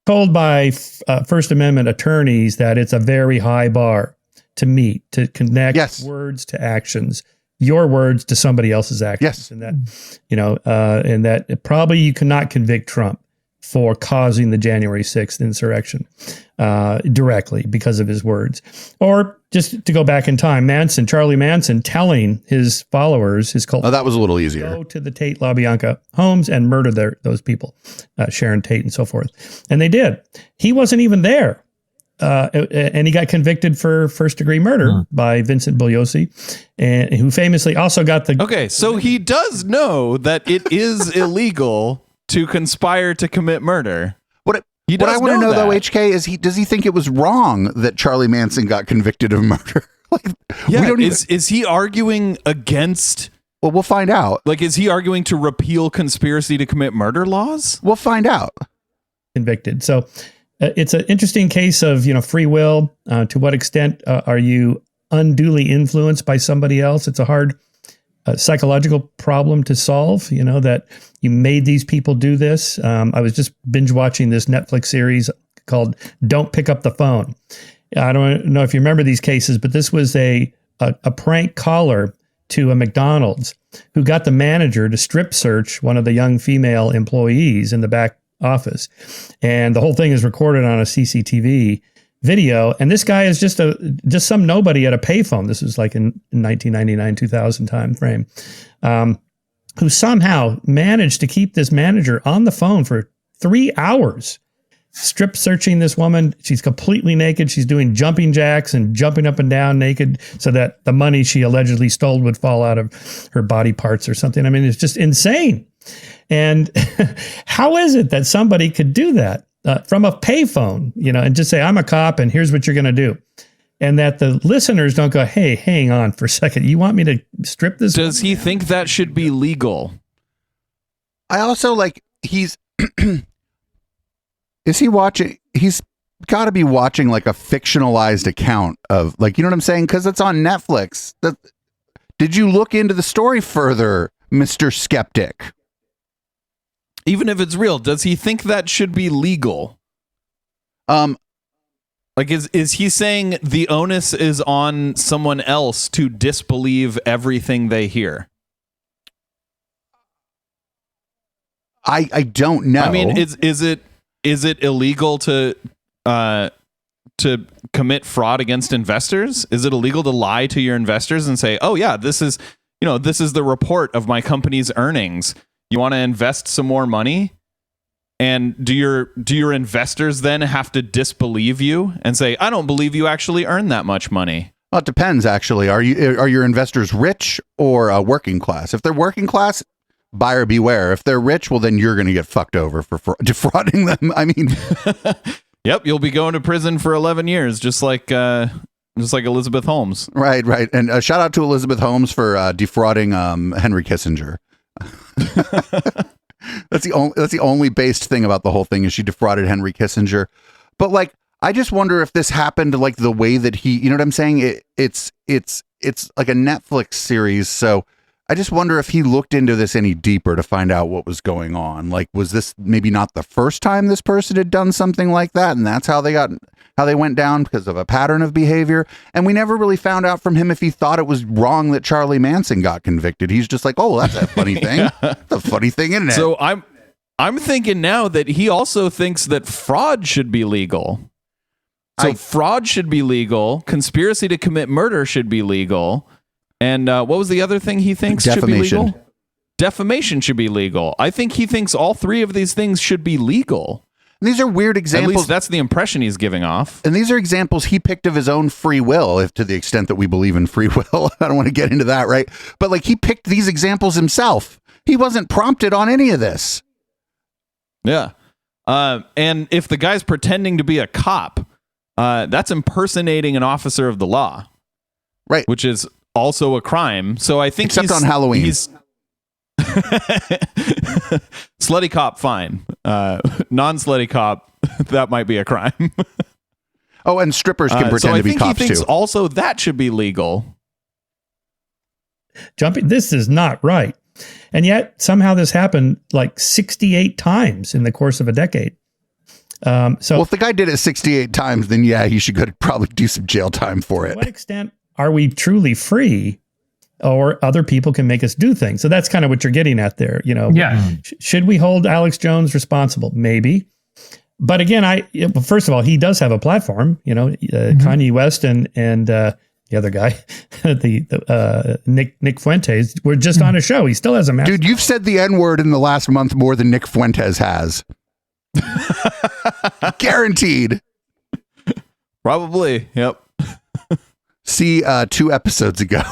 Told by First Amendment attorneys that it's a very high bar to meet, to connect words to actions, your words to somebody else's actions. And that, and that probably you cannot convict Trump for causing the January 6th insurrection directly because of his words. Or just to go back in time, Charlie Manson telling his followers, his cult. Oh, that was a little easier. Go to the Tate LaBianca homes and murder those people, Sharon Tate and so forth. And they did. He wasn't even there. And he got convicted for first-degree murder by Vincent Bugliosi, and who famously also got the... Okay, so he does know that it is illegal to conspire to commit murder. What I want to know though, HK, is does he think it was wrong that Charlie Manson got convicted of murder? Is he arguing against? Well, we'll find out. Like, is he arguing to repeal conspiracy to commit murder laws? We'll find out. Convicted. So it's an interesting case of free will. To what extent are you unduly influenced by somebody else? It's a hard psychological problem to solve, that you made these people do this. I was just binge watching this Netflix series called "Don't Pick Up the Phone." I don't know if you remember these cases, but this was a prank caller to a McDonald's who got the manager to strip search one of the young female employees in the back office, and the whole thing is recorded on a CCTV video. And this guy is just some nobody at a payphone. This was like in 1999, 2000 time frame, who somehow managed to keep this manager on the phone for 3 hours, strip searching this woman. She's completely naked. She's doing jumping jacks and jumping up and down naked so that the money she allegedly stole would fall out of her body parts or something. I mean, it's just insane. And how is it that somebody could do that from a payphone, and just say, I'm a cop and here's what you're going to do. And that the listeners don't go, hey, hang on for a second. You want me to strip this? Does he think that should be legal? I also is he watching? He's got to be watching like a fictionalized account of you know what I'm saying? Because it's on Netflix. Did you look into the story further, Mr. Skeptic? Even if it's real, does he think that should be legal? Is he saying the onus is on someone else to disbelieve everything they hear? I don't know. I mean, is it illegal to commit fraud against investors? Is it illegal to lie to your investors and say, "Oh yeah, this is the report of my company's earnings. You want to invest some more money?" And do your investors then have to disbelieve you and say, "I don't believe you actually earned that much money"? Well, it depends. Actually, are your investors rich or working class? If they're working class, buyer beware. If they're rich, well, then you're going to get fucked over for defrauding them. I mean, yep, you'll be going to prison for 11 years, just like Elizabeth Holmes. Right. And shout out to Elizabeth Holmes for defrauding Henry Kissinger. That's the only based thing about the whole thing is she defrauded Henry Kissinger. But I just wonder if this happened the way that he, you know what I'm saying? It's like a Netflix series. So I just wonder if he looked into this any deeper to find out what was going on. Was this maybe not the first time this person had done something like that, and that's how they went down because of a pattern of behavior? And we never really found out from him if he thought it was wrong that Charlie Manson got convicted. He's just like, oh, that's a funny thing. Yeah. That's a funny thing, isn't it? So I'm thinking now that he also thinks that fraud should be legal. So fraud should be legal. Conspiracy to commit murder should be legal. And what was the other thing he thinks should be legal? Defamation should be legal. I think he thinks all three of these things should be legal. And these are weird examples. At least that's the impression he's giving off. And these are examples he picked of his own free will, if to the extent that we believe in free will. I don't want to get into that, right? But he picked these examples himself. He wasn't prompted on any of this. Yeah. And if the guy's pretending to be a cop, that's impersonating an officer of the law. Right. Which is also a crime. So I think except on Halloween. He's slutty cop, fine. Non-slutty cop, that might be a crime. Oh, and strippers can pretend to be cops too. I think he thinks also that should be legal. This is not right. And yet somehow this happened 68 times in the course of a decade. Well, if the guy did it 68 times, then yeah, he should probably do some jail time for it. To what extent are we truly free, or other people can make us do things? So that's kind of what you're getting at there. Yeah. Should we hold Alex Jones responsible? Maybe. But again, first of all, he does have a platform, Kanye West and the other guy, Nick Fuentes, were just on a show. He still has a massive. Dude, you've said the N-word in the last month more than Nick Fuentes has. Guaranteed. Probably. Yep. See 2 episodes ago.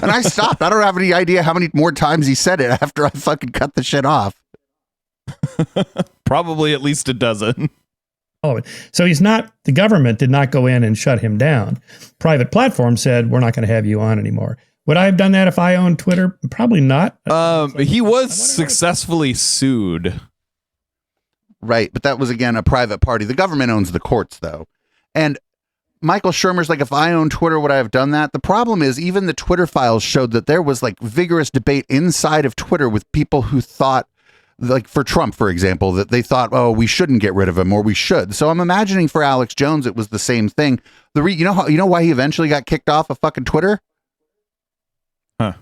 And I stopped. I don't have any idea how many more times he said it after I fucking cut the shit off. Probably at least a dozen. Oh, so the government did not go in and shut him down. Private platform said, we're not going to have you on anymore. Would I have done that if I owned Twitter? Probably not. He was successfully sued. Right. But that was, again, a private party. The government owns the courts, though. And Michael Shermer's like, if I owned Twitter, would I have done that? The problem is even the Twitter files showed that there was vigorous debate inside of Twitter with people who thought like for Trump, for example, that they thought, oh, we shouldn't get rid of him, or we should. So I'm imagining for Alex Jones, it was the same thing. You know why he eventually got kicked off of fucking Twitter? Huh.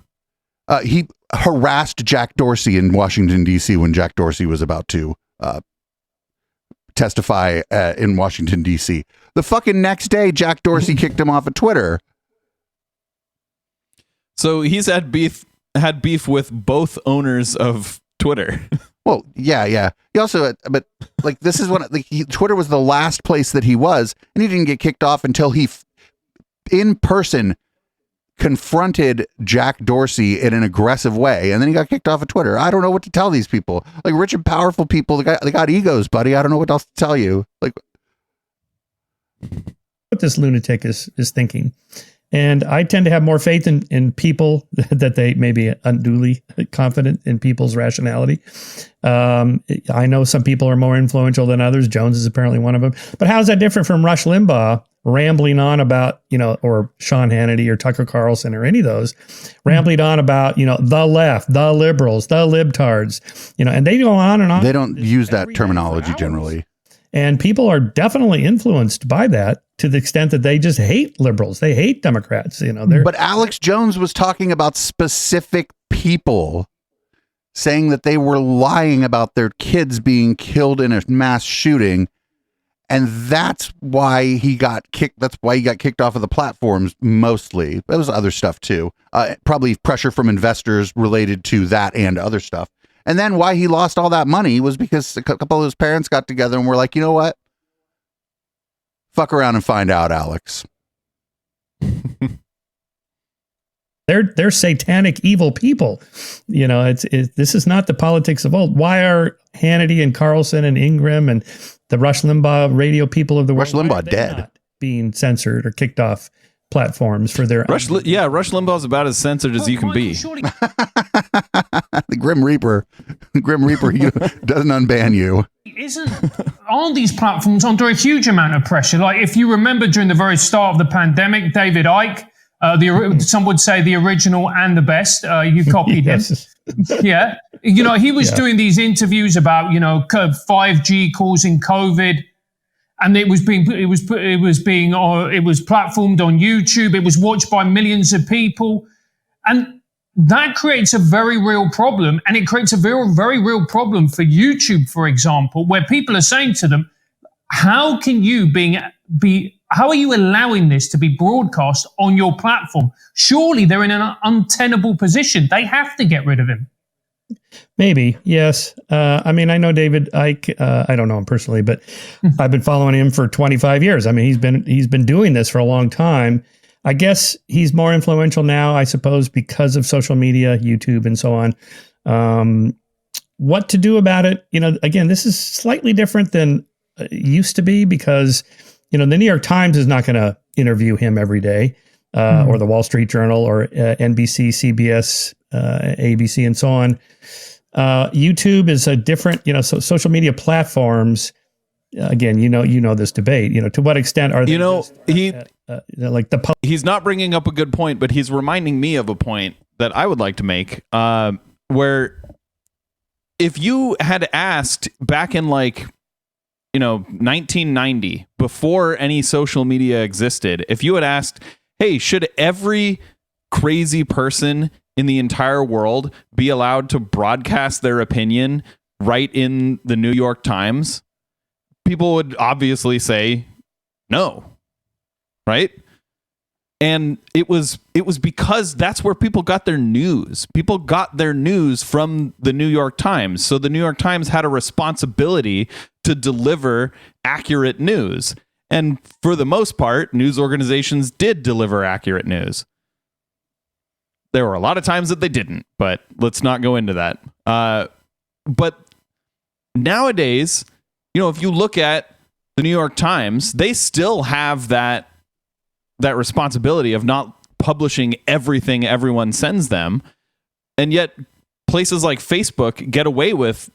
He harassed Jack Dorsey in Washington, D.C. when Jack Dorsey was about to testify in Washington, D.C. The fucking next day, Jack Dorsey kicked him off of Twitter. So he's had beef with both owners of Twitter. Well, yeah. He also, but like, this is when Twitter was the last place that he was, and he didn't get kicked off until he in person confronted Jack Dorsey in an aggressive way, and then he got kicked off of Twitter. I don't know what to tell these people. Like, rich and powerful people, they got egos, buddy. I don't know what else to tell you. Like, what this lunatic is thinking. And I tend to have more faith in people that they may be unduly confident in people's rationality. I know some people are more influential than others. Jones is apparently one of them. But how is that different from Rush Limbaugh rambling on about, or Sean Hannity or Tucker Carlson or any of those, rambling on about, the left, the liberals, the libtards, and they go on and on. They don't use that terminology generally. And people are definitely influenced by that to the extent that they just hate liberals. They hate Democrats. But Alex Jones was talking about specific people, saying that they were lying about their kids being killed in a mass shooting. And that's why he got kicked. That's why he got kicked off of the platforms mostly. There was other stuff too. Probably pressure from investors related to that and other stuff. And then why he lost all that money was because a couple of his parents got together and were like, you know what? Fuck around and find out, Alex. They're satanic, evil people. This is not the politics of old. Why are Hannity and Carlson and Ingram and the Rush Limbaugh radio people of the world, Rush Limbaugh dead, being censored or kicked off platforms for their Rush Limbaugh's about as censored as you can be. The Grim Reaper he doesn't unban you. Aren't these platforms under a huge amount of pressure? Like, if you remember during the very start of the pandemic, David Icke, some would say the original and the best. You copied him. Yeah. He was doing these interviews about, 5G causing COVID. And it was platformed on YouTube. It was watched by millions of people. And that creates a very real problem. And it creates a very, very real problem for YouTube, for example, where people are saying to them, how are you allowing this to be broadcast on your platform? Surely they're in an untenable position. They have to get rid of him. Maybe, yes. I know David Icke. I don't know him personally, but I've been following him for 25 years. He's been doing this for a long time. I guess he's more influential now, I suppose, because of social media, YouTube, and so on. What to do about it? Again, this is slightly different than it used to be because, the New York Times is not going to interview him every day, or the Wall Street Journal, or NBC, CBS, ABC, and so on. YouTube is a different, so social media platforms. Again, this debate. To what extent are they? He's not bringing up a good point, but he's reminding me of a point that I would like to make. Where if you had asked back in 1990, before any social media existed, if you had asked, hey, should every crazy person in the entire world be allowed to broadcast their opinion right in the New York Times? People would obviously say no, right? And it was because that's where people got their news. People got their news from the New York Times. So the New York Times had a responsibility to deliver accurate news. And for the most part, news organizations did deliver accurate news. There were a lot of times that they didn't, but let's not go into that. But nowadays, if you look at the New York Times, they still have that responsibility of not publishing everything everyone sends them. And yet places like Facebook get away with,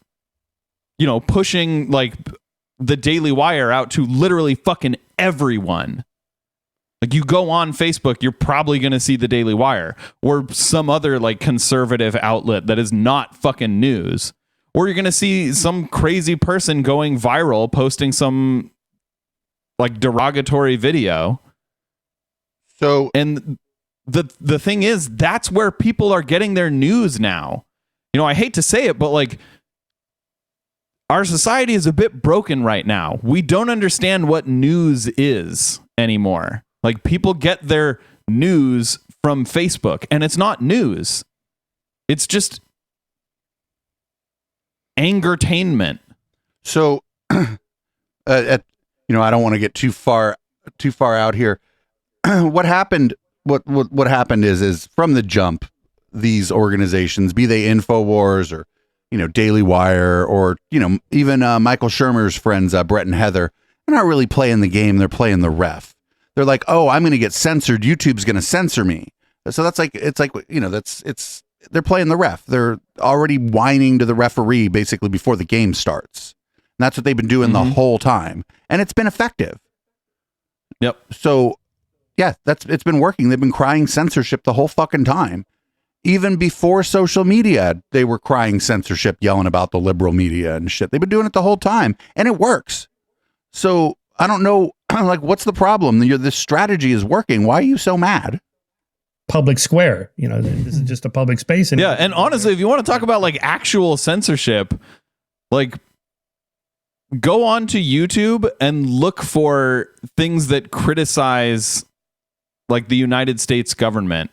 pushing the Daily Wire out to literally fucking everyone. You go on Facebook, you're probably going to see the Daily Wire or some other conservative outlet that is not fucking news. or you're going to see some crazy person going viral posting some like derogatory video. So, and the thing is, that's where people are getting their news now. You know, I hate to say it, but like, our society is a bit broken right now. We don't understand what news is anymore. Like, people get their news from Facebook, and it's not news. It's just angertainment. So, I don't want to get too far out here. What happened? What happened is from the jump, these organizations, be they InfoWars or Daily Wire or even Michael Shermer's friends, Brett and Heather, they're not really playing the game. They're playing the ref. They're like, oh, I'm going to get censored. YouTube's going to censor me. So they're playing the ref. They're already whining to the referee basically before the game starts. And that's what they've been doing the whole time. And it's been effective. Yep. So yeah, it's been working. They've been crying censorship the whole fucking time. Even before social media, they were crying censorship, yelling about the liberal media and shit. They've been doing it the whole time, and it works. So I don't know, like, what's the problem? This strategy is working. Why are you so mad? Public square, this is just a public space. Yeah, and honestly, if you want to talk about like actual censorship, like, go on to YouTube and look for things that criticize like the United States government.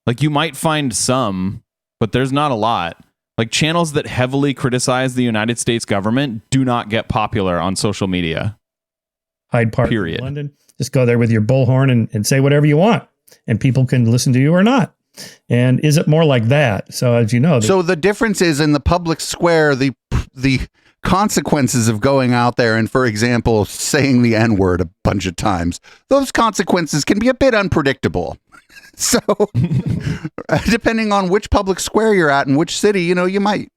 Like, you might find some, but there's not a lot. Like, channels that heavily criticize the United States government do not get popular on social media. Hyde Park, period. London. Just go there with your bullhorn and say whatever you want, and people can listen to you or not. And is it more like that? So as you know, so the difference is in the public square, the consequences of going out there and, for example, saying the N-word a bunch of times, those consequences can be a bit unpredictable. So depending on which public square you're at and which city, you might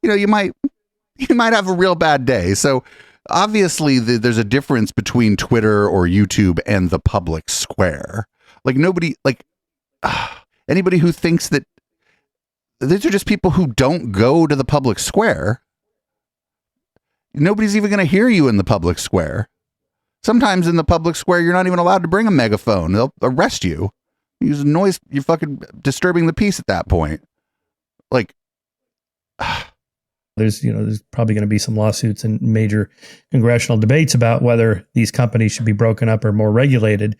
have a real bad day. So obviously there's a difference between Twitter or YouTube and the public square. Like, anybody who thinks that these are just people who don't go to the public square. Nobody's even going to hear you in the public square. Sometimes in the public square, you're not even allowed to bring a megaphone. They'll arrest you. Use noise. You're fucking disturbing the peace at that point. Like, there's probably going to be some lawsuits and major congressional debates about whether these companies should be broken up or more regulated.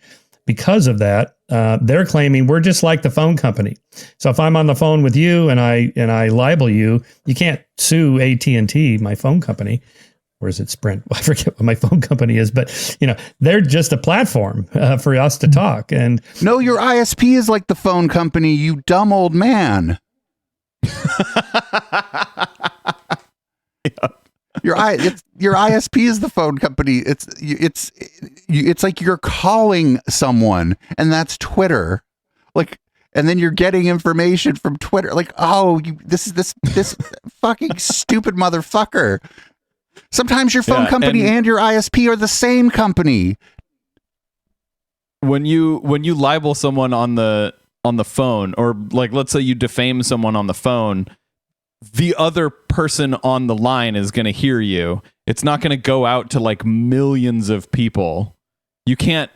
Because of that, they're claiming we're just like the phone company. So if I'm on the phone with you and I libel you, you can't sue AT&T, my phone company. Or is it Sprint? I forget what my phone company is, but they're just a platform for us to talk. And no, your ISP is like the phone company, you dumb old man. Your ISP is the phone company. It's like you're calling someone, and that's Twitter. Like, and then you're getting information from Twitter. Like, oh, this fucking stupid motherfucker. Sometimes your phone company and your ISP are the same company. When you libel someone on the phone, or like, let's say you defame someone on the phone, the other person on the line is going to hear you. It's not going to go out to like millions of people. You can't,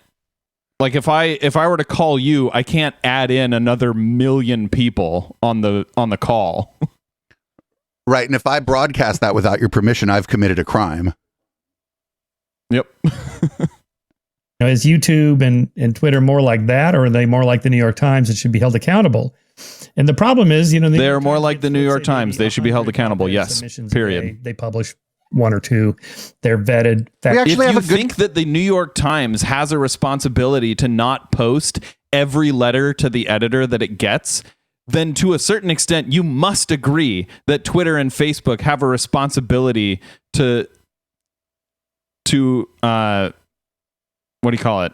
like, if I were to call you, I can't add in another million people on the call. Right. And if I broadcast that without your permission, I've committed a crime. Yep. Is YouTube and Twitter more like that, or are they more like the New York Times that should be held accountable? And the problem is, they're more like the New York Times. They should be held accountable. Yes. Period. They publish one or two. They're vetted. If you think that the New York Times has a responsibility to not post every letter to the editor that it gets, then to a certain extent, you must agree that Twitter and Facebook have a responsibility to what do you call it?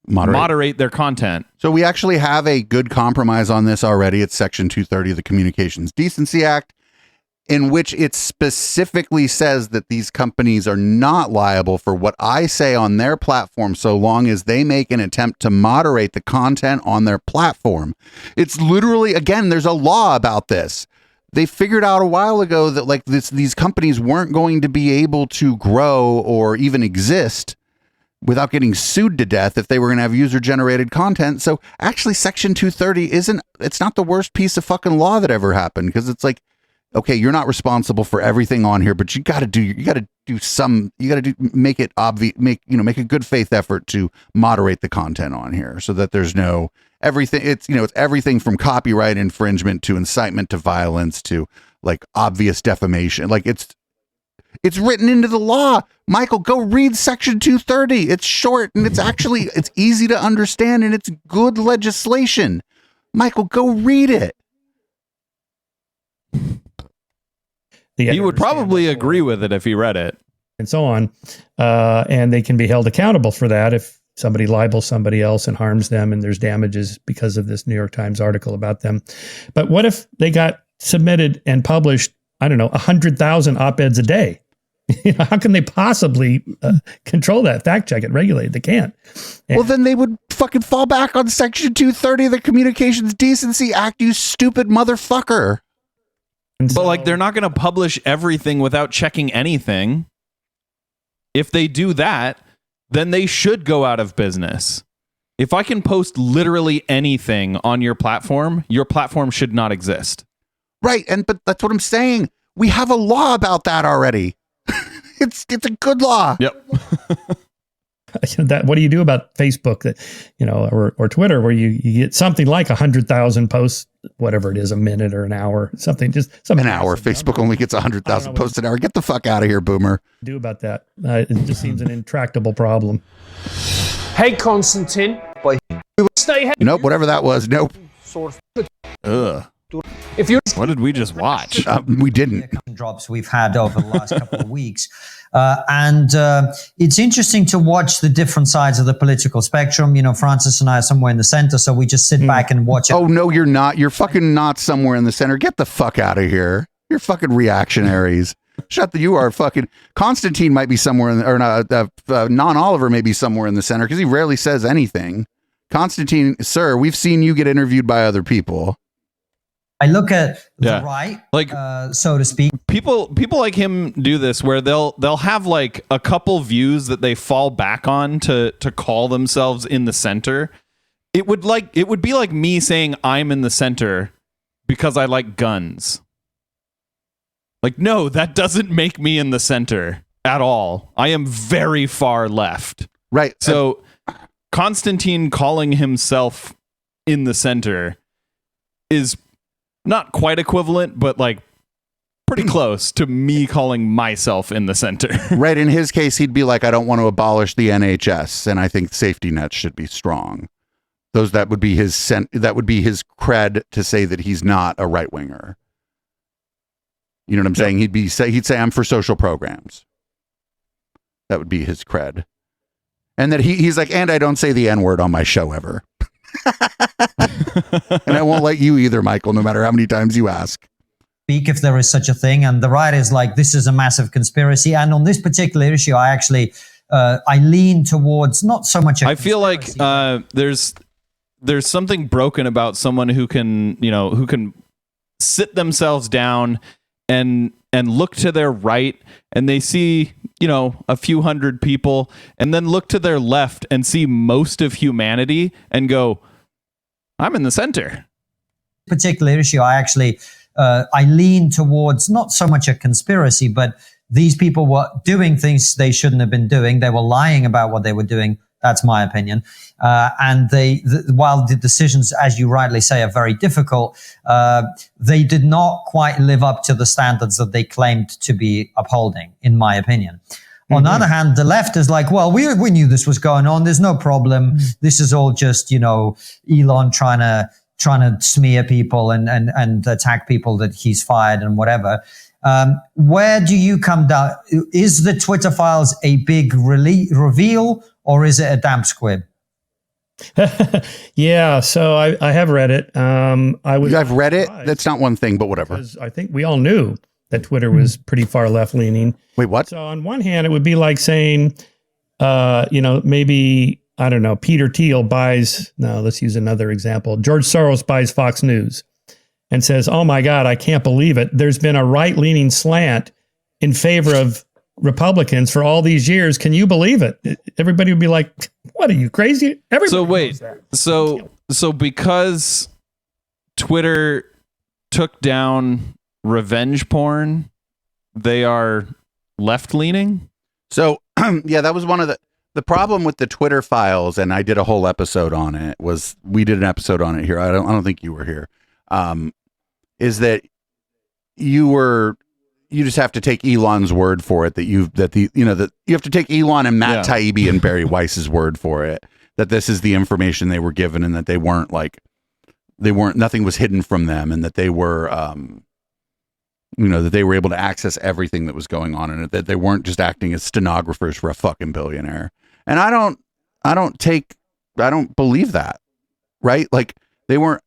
Moderate their content. So we actually have a good compromise on this already. It's Section 230 of the Communications Decency Act, in which it specifically says that these companies are not liable for what I say on their platform so long as they make an attempt to moderate the content on their platform. It's literally, again, there's a law about this. they figured out a while ago that like these companies weren't going to be able to grow or even exist without getting sued to death if they were going to have user-generated content. So actually Section 230 it's not the worst piece of fucking law that ever happened, because it's like, okay, you're not responsible for everything on here, but make it obvious, make a good faith effort to moderate the content on here so that there's no everything. It's everything from copyright infringement to incitement to violence to like obvious defamation. Like it's written into the law. Michael, go read Section 230. It's short and it's easy to understand and it's good legislation. Michael, go read it. He would probably agree with it if he read it. And so on. And they can be held accountable for that if somebody libels somebody else and harms them and there's damages because of this New York Times article about them. But what if they got submitted and published, 100,000 op-eds a day? How can they possibly control that, fact check it, regulate it? They can't. Well, then they would fucking fall back on Section 230 of the Communications Decency Act, you stupid motherfucker. But like, they're not going to publish everything without checking anything. If they do that, then they should go out of business. If I can post literally anything on your platform should not exist. Right, but that's what I'm saying. We have a law about that already. It's a good law. Yep. What do you do about Facebook or Twitter where you get something like 100,000 posts, whatever it is, a minute or an hour, something an hour. Facebook only gets 100,000 posts an hour. Get the fuck out of here, boomer. Do about that. It just seems an intractable problem. Hey, Constantine. Stay. Nope, whatever that was. Nope. Ugh. What did we just watch? We didn't. Drops we've had over the last couple of weeks. And it's interesting to watch the different sides of the political spectrum. Francis and I are somewhere in the center, so we just sit back and watch it. Oh, no, you're not. You're fucking not somewhere in the center. Get the fuck out of here. You're fucking reactionaries. You are fucking... Constantine might be somewhere in Non-Oliver may be somewhere in the center because he rarely says anything. Constantine, sir, we've seen you get interviewed by other people. I look at the right, so to speak. People like him do this where they'll have like a couple views that they fall back on to call themselves in the center. It would be like me saying I'm in the center because I like guns. Like, no, that doesn't make me in the center at all. I am very far left. Right. So Constantine calling himself in the center is not quite equivalent, but like pretty close to me calling myself in the center. Right. In his case, he'd be like, I don't want to abolish the NHS, and I think safety nets should be strong. That would be his cred to say that he's not a right winger. You know what I'm saying? He'd say I'm for social programs. That would be his cred. And that he's like, and I don't say the N-word on my show ever. And I won't let you either, Michael, no matter how many times you ask. Speak if there is such a thing. And the right is like, this is a massive conspiracy. And on this particular issue, I actually, I lean towards not so much. I feel like there's something broken about someone who can sit themselves down and look to their right and they see, a few hundred people, and then look to their left and see most of humanity and go, I'm in the center. Particular issue, I actually, I lean towards not so much a conspiracy, but these people were doing things they shouldn't have been doing. They were lying about what they were doing. That's my opinion. And while the decisions, as you rightly say, are very difficult, they did not quite live up to the standards that they claimed to be upholding, in my opinion. Mm-hmm. On the other hand, the left is like, well, we knew this was going on. There's no problem. This is all just, Elon trying to smear people and attack people that he's fired and whatever. Where do you come down? Is the Twitter files a big reveal, or is it a damp squib? Yeah, so I have read it. I've read it. That's not one thing, but whatever. I think we all knew that Twitter was pretty far left leaning. Wait, what? So on one hand, it would be like saying, maybe, I don't know, Peter Thiel buys, no, let's use another example. George Soros buys Fox News. and says, "Oh my God, I can't believe it. There's been a right-leaning slant in favor of Republicans for all these years. Can you believe it?" Everybody would be like, "What, are you crazy?" Everybody So wait, knows that. so because Twitter took down revenge porn, they are left leaning. So yeah, that was one of the problem with the Twitter files, and I did a whole episode on it. We did an episode on it here. I don't think you were here. Is that you just have to take Elon's word for it that you have to take Elon and Matt Taibbi and Barry Weiss's word for it that this is the information they were given, and that nothing was hidden from them, and that they were that they were able to access everything that was going on in it, that they weren't just acting as stenographers for a fucking billionaire. And I don't believe that, right? Like, they weren't,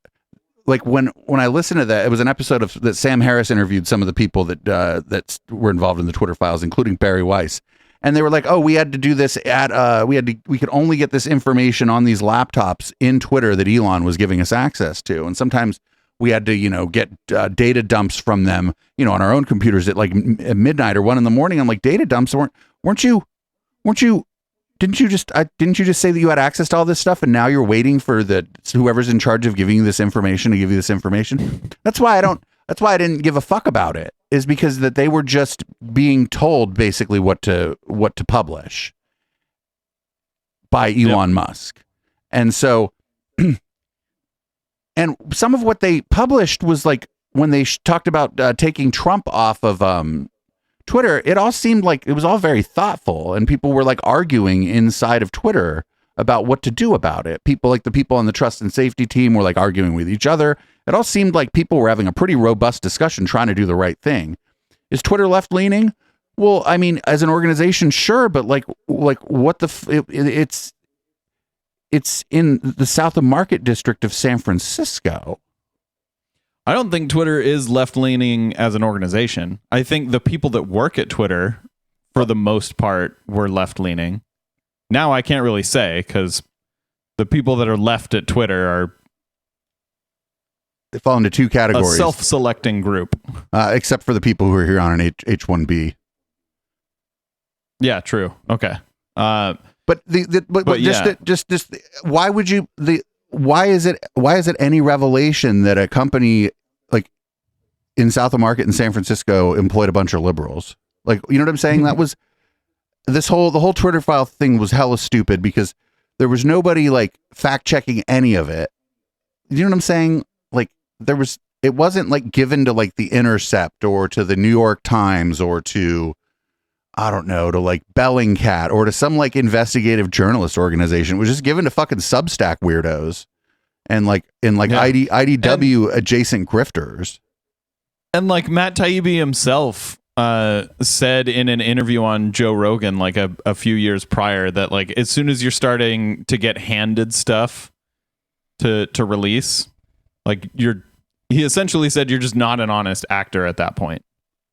like, when I listened to that, it was an episode that Sam Harris interviewed some of the people that were involved in the Twitter files, including Barry Weiss. And they were like, "Oh, we had to do this we could only get this information on these laptops in Twitter that Elon was giving us access to. And sometimes we had to, get data dumps from them, on our own computers at like at midnight or 1 a.m. I'm like, data dumps didn't you just say that you had access to all this stuff, and now you're waiting for whoever's in charge of giving you this information to give you this information?" That's why I didn't give a fuck about it, is because that they were just being told basically what to publish by Elon Musk. And so, and some of what they published was like, when they talked about taking Trump off of Twitter, it all seemed like it was all very thoughtful, and people were like arguing inside of Twitter about what to do about it. People, like the people on the trust and safety team, were like arguing with each other. It all seemed like people were having a pretty robust discussion trying to do the right thing. Is Twitter left leaning? Well, I mean, as an organization, sure, but like what it's in the South of Market district of San Francisco. I don't think Twitter is left leaning as an organization. I think the people that work at Twitter, for the most part, were left leaning. Now I can't really say, because the people that are left at Twitter they fall into two categories. A self-selecting group. Except for the people who are here on an H-1B. Yeah, true. Okay. But why is it any revelation that a company like in South of Market in San Francisco employed a bunch of liberals? Like, you know what I'm saying? That was the whole Twitter file thing was hella stupid, because there was nobody like fact checking any of it. You know what I'm saying? Like, it wasn't like given to like The Intercept or to the New York Times or to, I don't know, to like Bellingcat or to some like investigative journalist organization. It was just given to fucking Substack weirdos and IDW adjacent grifters. And like Matt Taibbi himself said in an interview on Joe Rogan like a few years prior that like as soon as you're starting to get handed stuff to release, like he essentially said you're just not an honest actor at that point.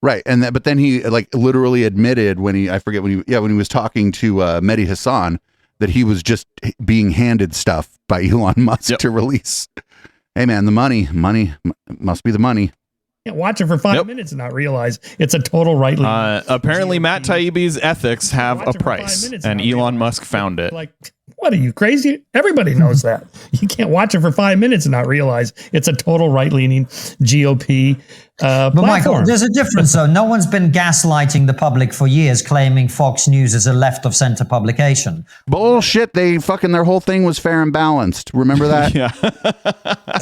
Right. And but then he like literally admitted when he was talking to Mehdi Hassan that he was just being handed stuff by Elon Musk to release. Hey man, the money must be the money. Can't watch it for 5 minutes and not realize it's a total right. Apparently Matt Taibbi's ethics have a price, and Elon Musk found it. Like, what, are you crazy? Everybody knows that. You can't watch it for 5 minutes and not realize it's a total right-leaning GOP But platform. Michael, there's a difference though. No one's been gaslighting the public for years, claiming Fox News is a left of center publication. Bullshit. Their whole thing was fair and balanced. Remember that? Yeah.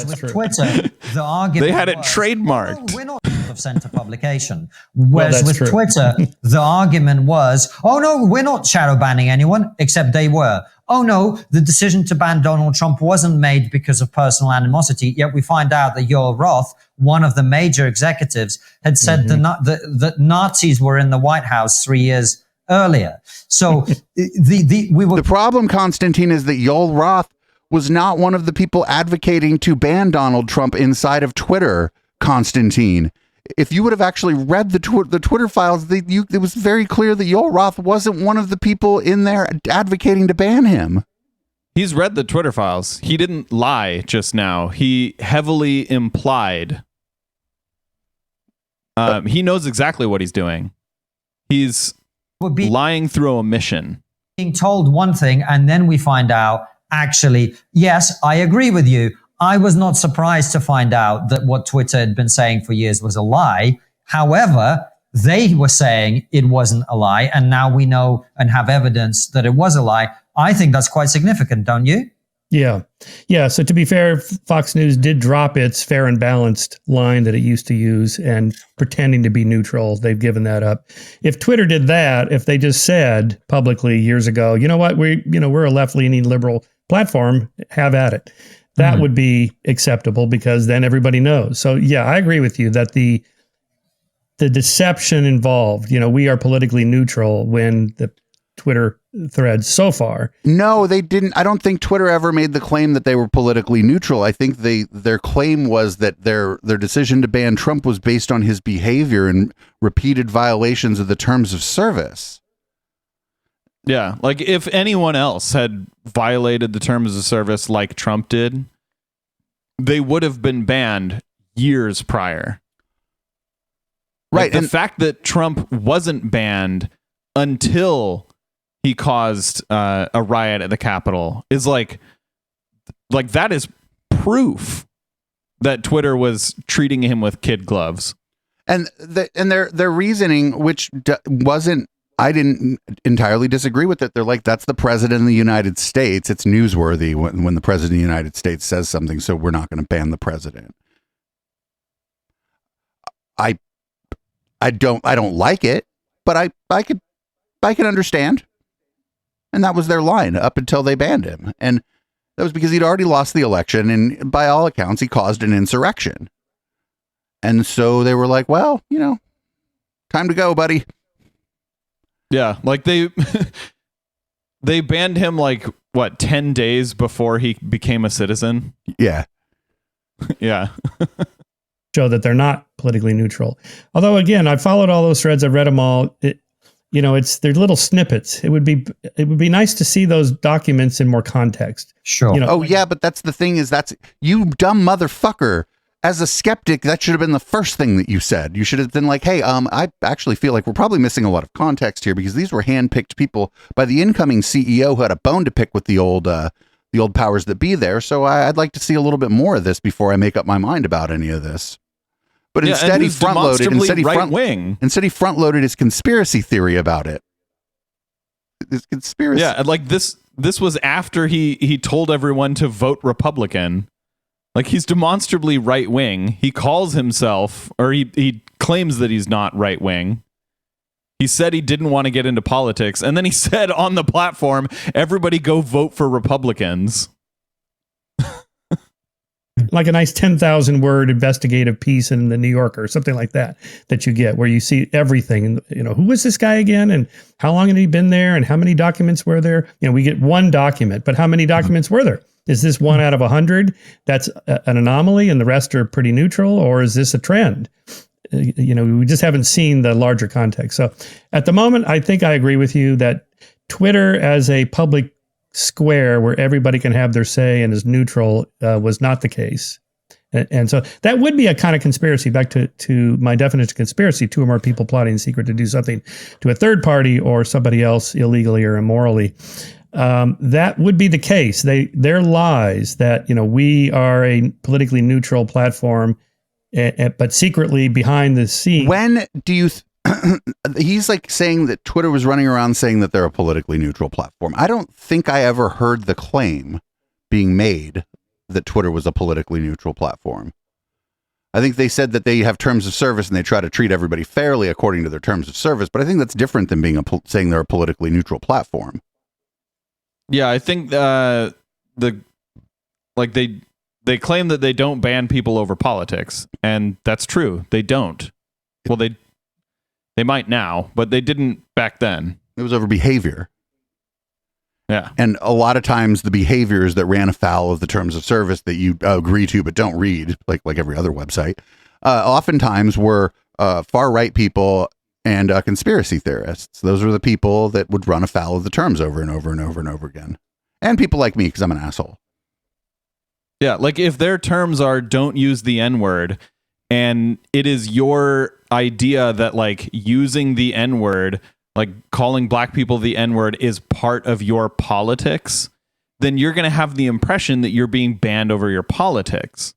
With Twitter, the argument they had it was, trademarked. "Oh, we're not left of center publication." Whereas with true. Twitter, the argument was, "Oh no, we're not shadow banning anyone," except they were. "Oh no, the decision to ban Donald Trump wasn't made because of personal animosity." Yet we find out that Yoel Roth, one of the major executives, had said that Nazis were in the White House 3 years earlier. So the problem, Constantine, is that Yoel Roth was not one of the people advocating to ban Donald Trump inside of Twitter, Constantine. If you would have actually read the Twitter files, it was very clear that Yoel Roth wasn't one of the people in there advocating to ban him. He's read the Twitter files. He didn't lie just now. He heavily implied He knows exactly what he's doing. He's Would be lying through omission. being told one thing, and then we find out, actually, yes, I agree with you. I was not surprised to find out that what Twitter had been saying for years was a lie. However, they were saying it wasn't a lie, and now we know and have evidence that it was a lie. I think that's quite significant, don't you? Yeah. Yeah. So to be fair, Fox News did drop its fair and balanced line that it used to use and pretending to be neutral. They've given that up. If Twitter did that, if they just said publicly years ago, you know what, we're a left-leaning liberal platform, have at it. That would be acceptable because then everybody knows. So yeah, I agree with you that the deception involved, we are politically neutral when the Twitter threads so far. No, they didn't. I don't think Twitter ever made the claim that they were politically neutral. I think their claim was that their decision to ban Trump was based on his behavior and repeated violations of the terms of service. Yeah, like if anyone else had violated the terms of service like Trump did, they would have been banned years prior. Right. Like the fact that Trump wasn't banned until he caused a riot at the Capitol is like that is proof that Twitter was treating him with kid gloves. And their reasoning, which wasn't, I didn't entirely disagree with it. They're like, that's the president of the United States. It's newsworthy when the president of the United States says something, so we're not going to ban the president. I don't like it, but I can understand. And that was their line up until they banned him. And that was because he'd already lost the election. And by all accounts, he caused an insurrection. And so they were like, well, time to go, buddy. Yeah. Like they banned him 10 days before he became a citizen. Yeah. Yeah. Show that they're not politically neutral. Although, again, I've followed all those threads. I've read them all. They're little snippets. It would be nice to see those documents in more context. Sure. Oh yeah, but that's the thing is that's you dumb motherfucker. As a skeptic, that should have been the first thing that you said. You should have been like, hey, I actually feel like we're probably missing a lot of context here because these were handpicked people by the incoming CEO who had a bone to pick with the old powers that be there. So I'd like to see a little bit more of this before I make up my mind about any of this. But instead he front-loaded. Instead he front-loaded his conspiracy theory about it. This conspiracy. Yeah, like this was after he told everyone to vote Republican. Like he's demonstrably right-wing. He calls himself, or he claims that he's not right-wing. He said he didn't want to get into politics, and then he said on the platform, "Everybody go vote for Republicans." Like a nice 10,000 word investigative piece in the New Yorker or something like that you get where you see everything. And, who was this guy again? And how long had he been there? And how many documents were there? We get one document, but how many documents were there? Is this 1 out of 100? That's an anomaly and the rest are pretty neutral? Or is this a trend? We just haven't seen the larger context. So at the moment, I think I agree with you that Twitter as a public square where everybody can have their say and is neutral was not the case. And so that would be a kind of conspiracy. Back to my definition of conspiracy, 2 or more people plotting in secret to do something to a third party or somebody else illegally or immorally. That would be the case. Their lies that, we are a politically neutral platform, but secretly behind the scene. When do you... he's like saying that Twitter was running around saying that they're a politically neutral platform. I don't think I ever heard the claim being made that Twitter was a politically neutral platform. I think they said that they have terms of service and they try to treat everybody fairly according to their terms of service, but I think that's different than being saying they're a politically neutral platform. Yeah, I think they claim that they don't ban people over politics, and that's true. They don't. Well, they might now, but they didn't back then. It was over behavior. Yeah. And a lot of times the behaviors that ran afoul of the terms of service that you agree to but don't read, like every other website, oftentimes were far-right people and conspiracy theorists. Those were the people that would run afoul of the terms over and over and over and over again. And people like me, because I'm an asshole. Yeah, like if their terms are don't use the N-word, and it is your idea that like using the N-word, like calling black people the N-word is part of your politics, then you're going to have the impression that you're being banned over your politics.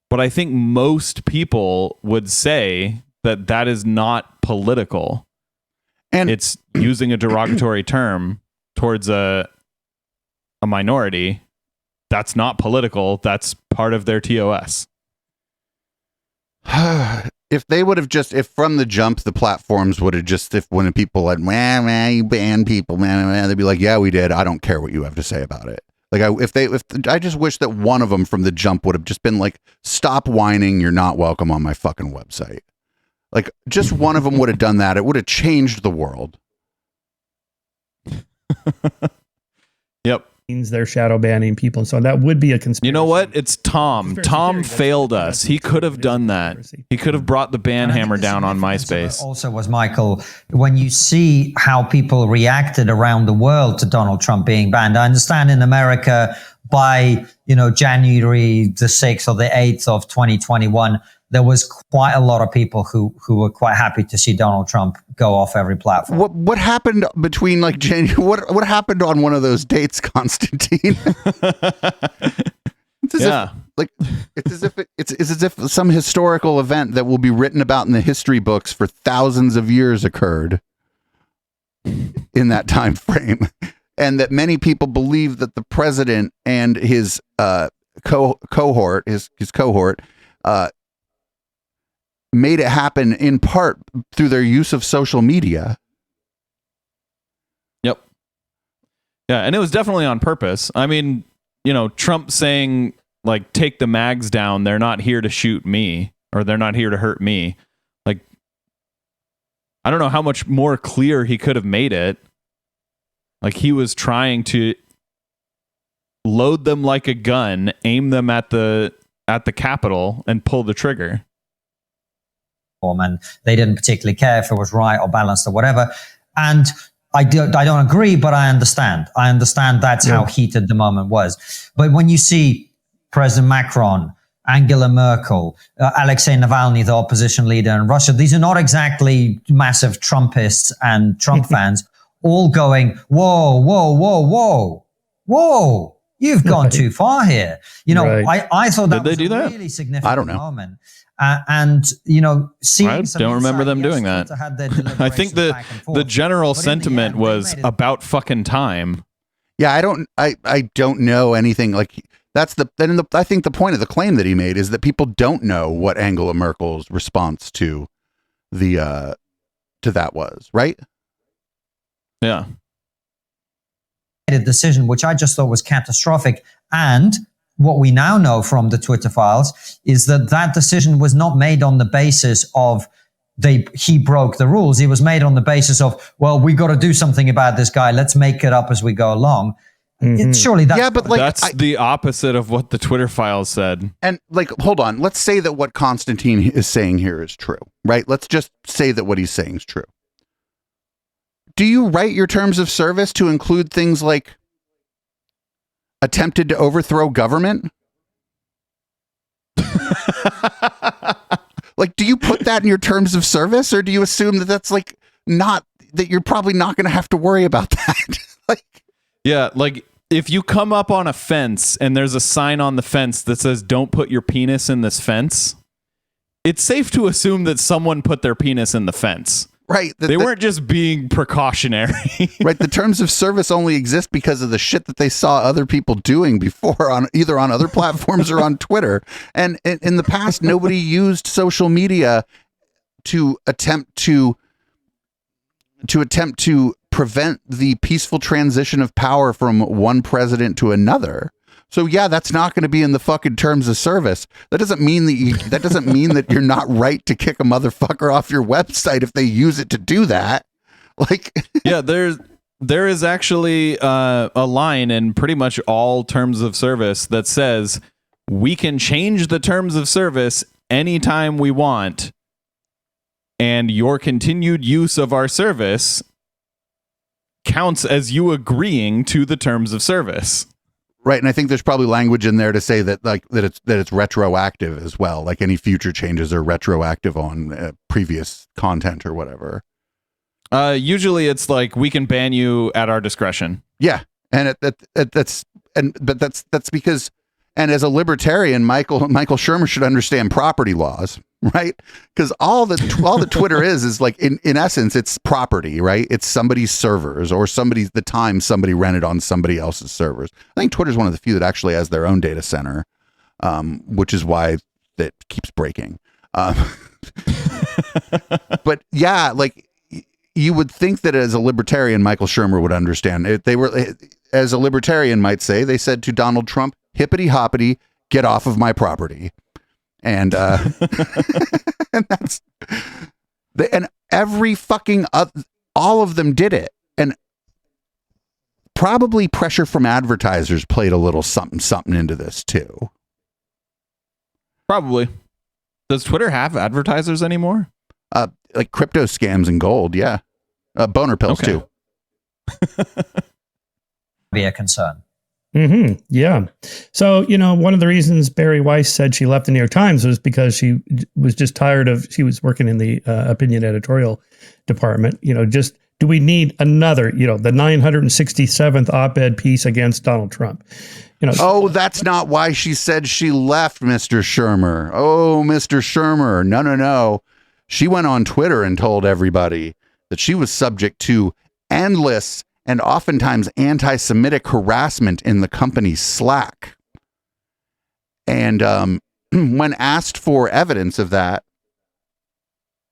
But I think most people would say that that is not political. And it's using a derogatory term towards a minority. That's not political. That's part of their TOS. If they would have just, if from the jump, the platforms would have just, if when people had, man, you ban people, man, they'd be like, yeah, we did. I don't care what you have to say about it. Like, I just wish that one of them from the jump would have just been like, stop whining. You're not welcome on my fucking website. Like, just one of them would have done that. It would have changed the world. Yep. They're shadow banning people and so on. That would be a conspiracy. You know what? It's Tom. Tom failed us. He could have done that. He could have brought the ban hammer down on MySpace. Also was, Michael, when you see how people reacted around the world to Donald Trump being banned, I understand in America by, January the 6th or the 8th of 2021, there was quite a lot of people who were quite happy to see Donald Trump go off every platform. What happened between like January? What happened on one of those dates, Constantine? It's as if some historical event that will be written about in the history books for thousands of years occurred in that time frame, and that many people believe that the president and his cohort made it happen in part through their use of social media. Yep. Yeah, and it was definitely on purpose. I mean, Trump saying, like, take the mags down, they're not here to shoot me, or they're not here to hurt me. Like, I don't know how much more clear he could have made it. Like, he was trying to load them like a gun, aim them at the Capitol, and pull the trigger. And they didn't particularly care if it was right or balanced or whatever. And I don't agree, but I understand. I understand that's how heated the moment was. But when you see President Macron, Angela Merkel, Alexei Navalny, the opposition leader in Russia, these are not exactly massive Trumpists and Trump fans, all going, whoa, whoa, whoa, whoa, whoa, you've gone too far here. I thought that was a really significant moment. Seeing I don't remember them doing that. I think the general sentiment was about fucking time. Yeah, I don't know anything. Like, I think the point of the claim that he made is that people don't know what Angela Merkel's response to that was, right? Yeah. A decision which I just thought was catastrophic. And what we now know from the Twitter files is that decision was not made on the basis of he broke the rules. It was made on the basis of, well, we got to do something about this guy. Let's make it up as we go along. Surely that's... Yeah, but like... That's the opposite of what the Twitter files said. And like, hold on. Let's say that what Constantine is saying here is true, right? Let's just say that what he's saying is true. Do you write your terms of service to include things like attempted to overthrow government? Like, do you put that in your terms of service, or do you assume that that's like not, that you're probably not going to have to worry about that? Yeah, like if you come up on a fence and there's a sign on the fence that says don't put your penis in this fence, it's safe to assume that someone put their penis in the fence. Right. They weren't just being precautionary. Right. The terms of service only exist because of the shit that they saw other people doing before, on either on other platforms or on Twitter. And in the past, nobody used social media to attempt to prevent the peaceful transition of power from one president to another. So yeah, that's not going to be in the fucking terms of service. That doesn't mean that you're not right to kick a motherfucker off your website if they use it to do that. Like, yeah, there is actually a line in pretty much all terms of service that says we can change the terms of service anytime we want, and your continued use of our service counts as you agreeing to the terms of service. Right, and I think there's probably language in there to say that it's retroactive as well. Like any future changes are retroactive on previous content or whatever. Usually, it's like we can ban you at our discretion. Yeah, and that's because, and as a libertarian, Michael Shermer should understand property laws, right? Because all the Twitter is like in essence, it's property, right? It's somebody's servers or the time somebody rented on somebody else's servers. I think Twitter's one of the few that actually has their own data center, which is why that keeps breaking. But yeah, like you would think that as a libertarian, Michael Shermer would understand. They were, as a libertarian might say, they said to Donald Trump, "Hippity hoppity, get off of my property." And and every fucking all of them did it, and probably pressure from advertisers played a little something into this too. Probably. Does Twitter have advertisers anymore? Like crypto scams and gold, yeah. Boner pills too. Be a concern. Mm-hmm. Yeah. So, one of the reasons Barry Weiss said she left the New York Times was because she was just tired of, she was working in the opinion editorial department. Do we need another, the 967th op-ed piece against Donald Trump? Oh, that's not why she said she left, Mr. Shermer. Oh, Mr. Shermer. No. She went on Twitter and told everybody that she was subject to endless and oftentimes anti-Semitic harassment in the company's Slack. And when asked for evidence of that,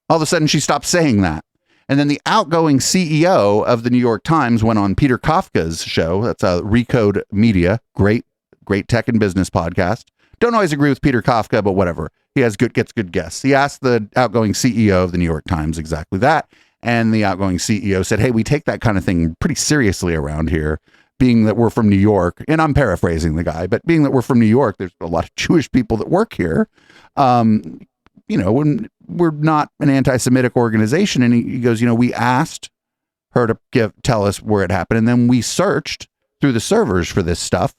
all of a sudden she stopped saying that. And then the outgoing CEO of the New York Times went on Peter Kafka's show. That's Recode Media, great tech and business podcast. Don't always agree with Peter Kafka, but whatever. He gets good guests. He asked the outgoing CEO of the New York Times exactly that. And the outgoing CEO said, "Hey, we take that kind of thing pretty seriously around here, being that we're from New York." And I'm paraphrasing the guy, but being that we're from New York, there's a lot of Jewish people that work here. When we're not an anti-Semitic organization. And he goes, we asked her to tell us where it happened. And then we searched through the servers for this stuff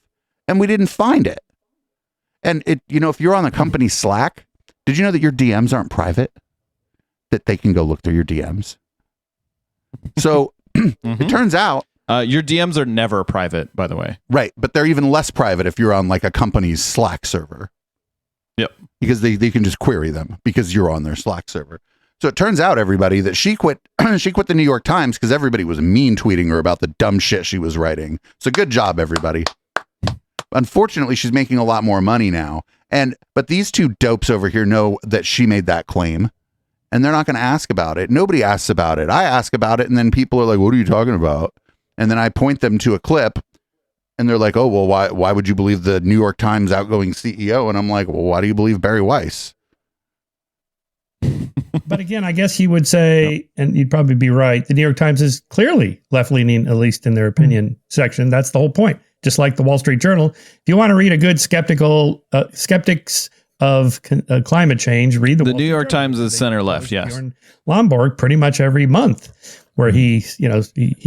and we didn't find it. And if you're on the company Slack, did you know that your DMs aren't private? That they can go look through your DMs. So it turns out your DMs are never private, by the way. Right. But they're even less private if you're on like a company's Slack server. Yep. Because they can just query them because you're on their Slack server. So it turns out, everybody, that she quit the New York Times because everybody was mean tweeting her about the dumb shit she was writing. So good job, everybody. Unfortunately, she's making a lot more money now. But these two dopes over here know that she made that claim. And they're not going to ask about it. Nobody asks about it. I ask about it, and then people are like, "What are you talking about?" And then I point them to a clip, and they're like, "Oh, well, why would you believe the New York Times outgoing CEO?" And I'm like, "Well, why do you believe Barry Weiss?" But again, I guess you would say, and you'd probably be right, the New York Times is clearly left-leaning, at least in their opinion section. That's the whole point. Just like the Wall Street Journal. If you want to read a good skeptics of climate change, read the New York Times is center-left, yes. Bjorn Lomborg pretty much every month, where he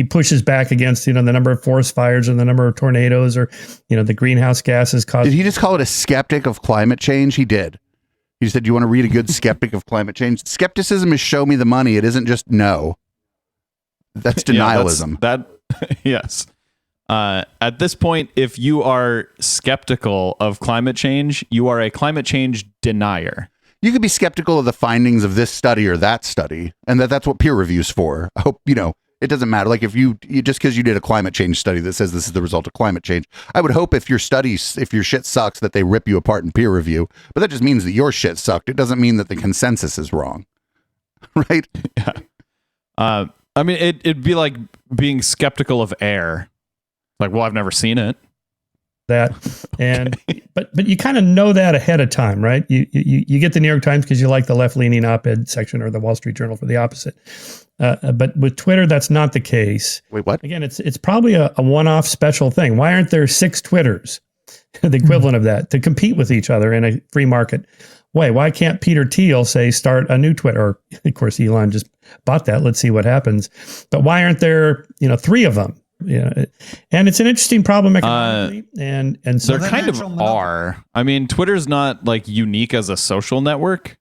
pushes back against, the number of forest fires and the number of tornadoes or, the greenhouse gases caused. Did he just call it a skeptic of climate change? He did. He said, "You want to read a good skeptic of climate change?" Skepticism is show me the money. It isn't just no. That's denialism. Yes. At this point, if you are skeptical of climate change, you are a climate change denier. You could be skeptical of the findings of this study or that study, and that's what peer review's for. I hope, it doesn't matter. Like if you just because you did a climate change study that says this is the result of climate change, I would hope if your shit sucks that they rip you apart in peer review, but that just means that your shit sucked. It doesn't mean that the consensus is wrong. Right? Yeah. I mean, it'd be like being skeptical of air. Like, well, I've never seen it. And but you kind of know that ahead of time, right? You get the New York Times because you like the left-leaning op-ed section, or the Wall Street Journal for the opposite. But with Twitter, that's not the case. Wait, what? Again, it's probably a one-off special thing. Why aren't there 6 Twitters, the equivalent of that, to compete with each other in a free market way? Why can't Peter Thiel say start a new Twitter? Or, of course, Elon just bought that. Let's see what happens. But why aren't there 3 of them? And it's an interesting problem economically, and so there kind of are. I mean, Twitter's not like unique as a social network.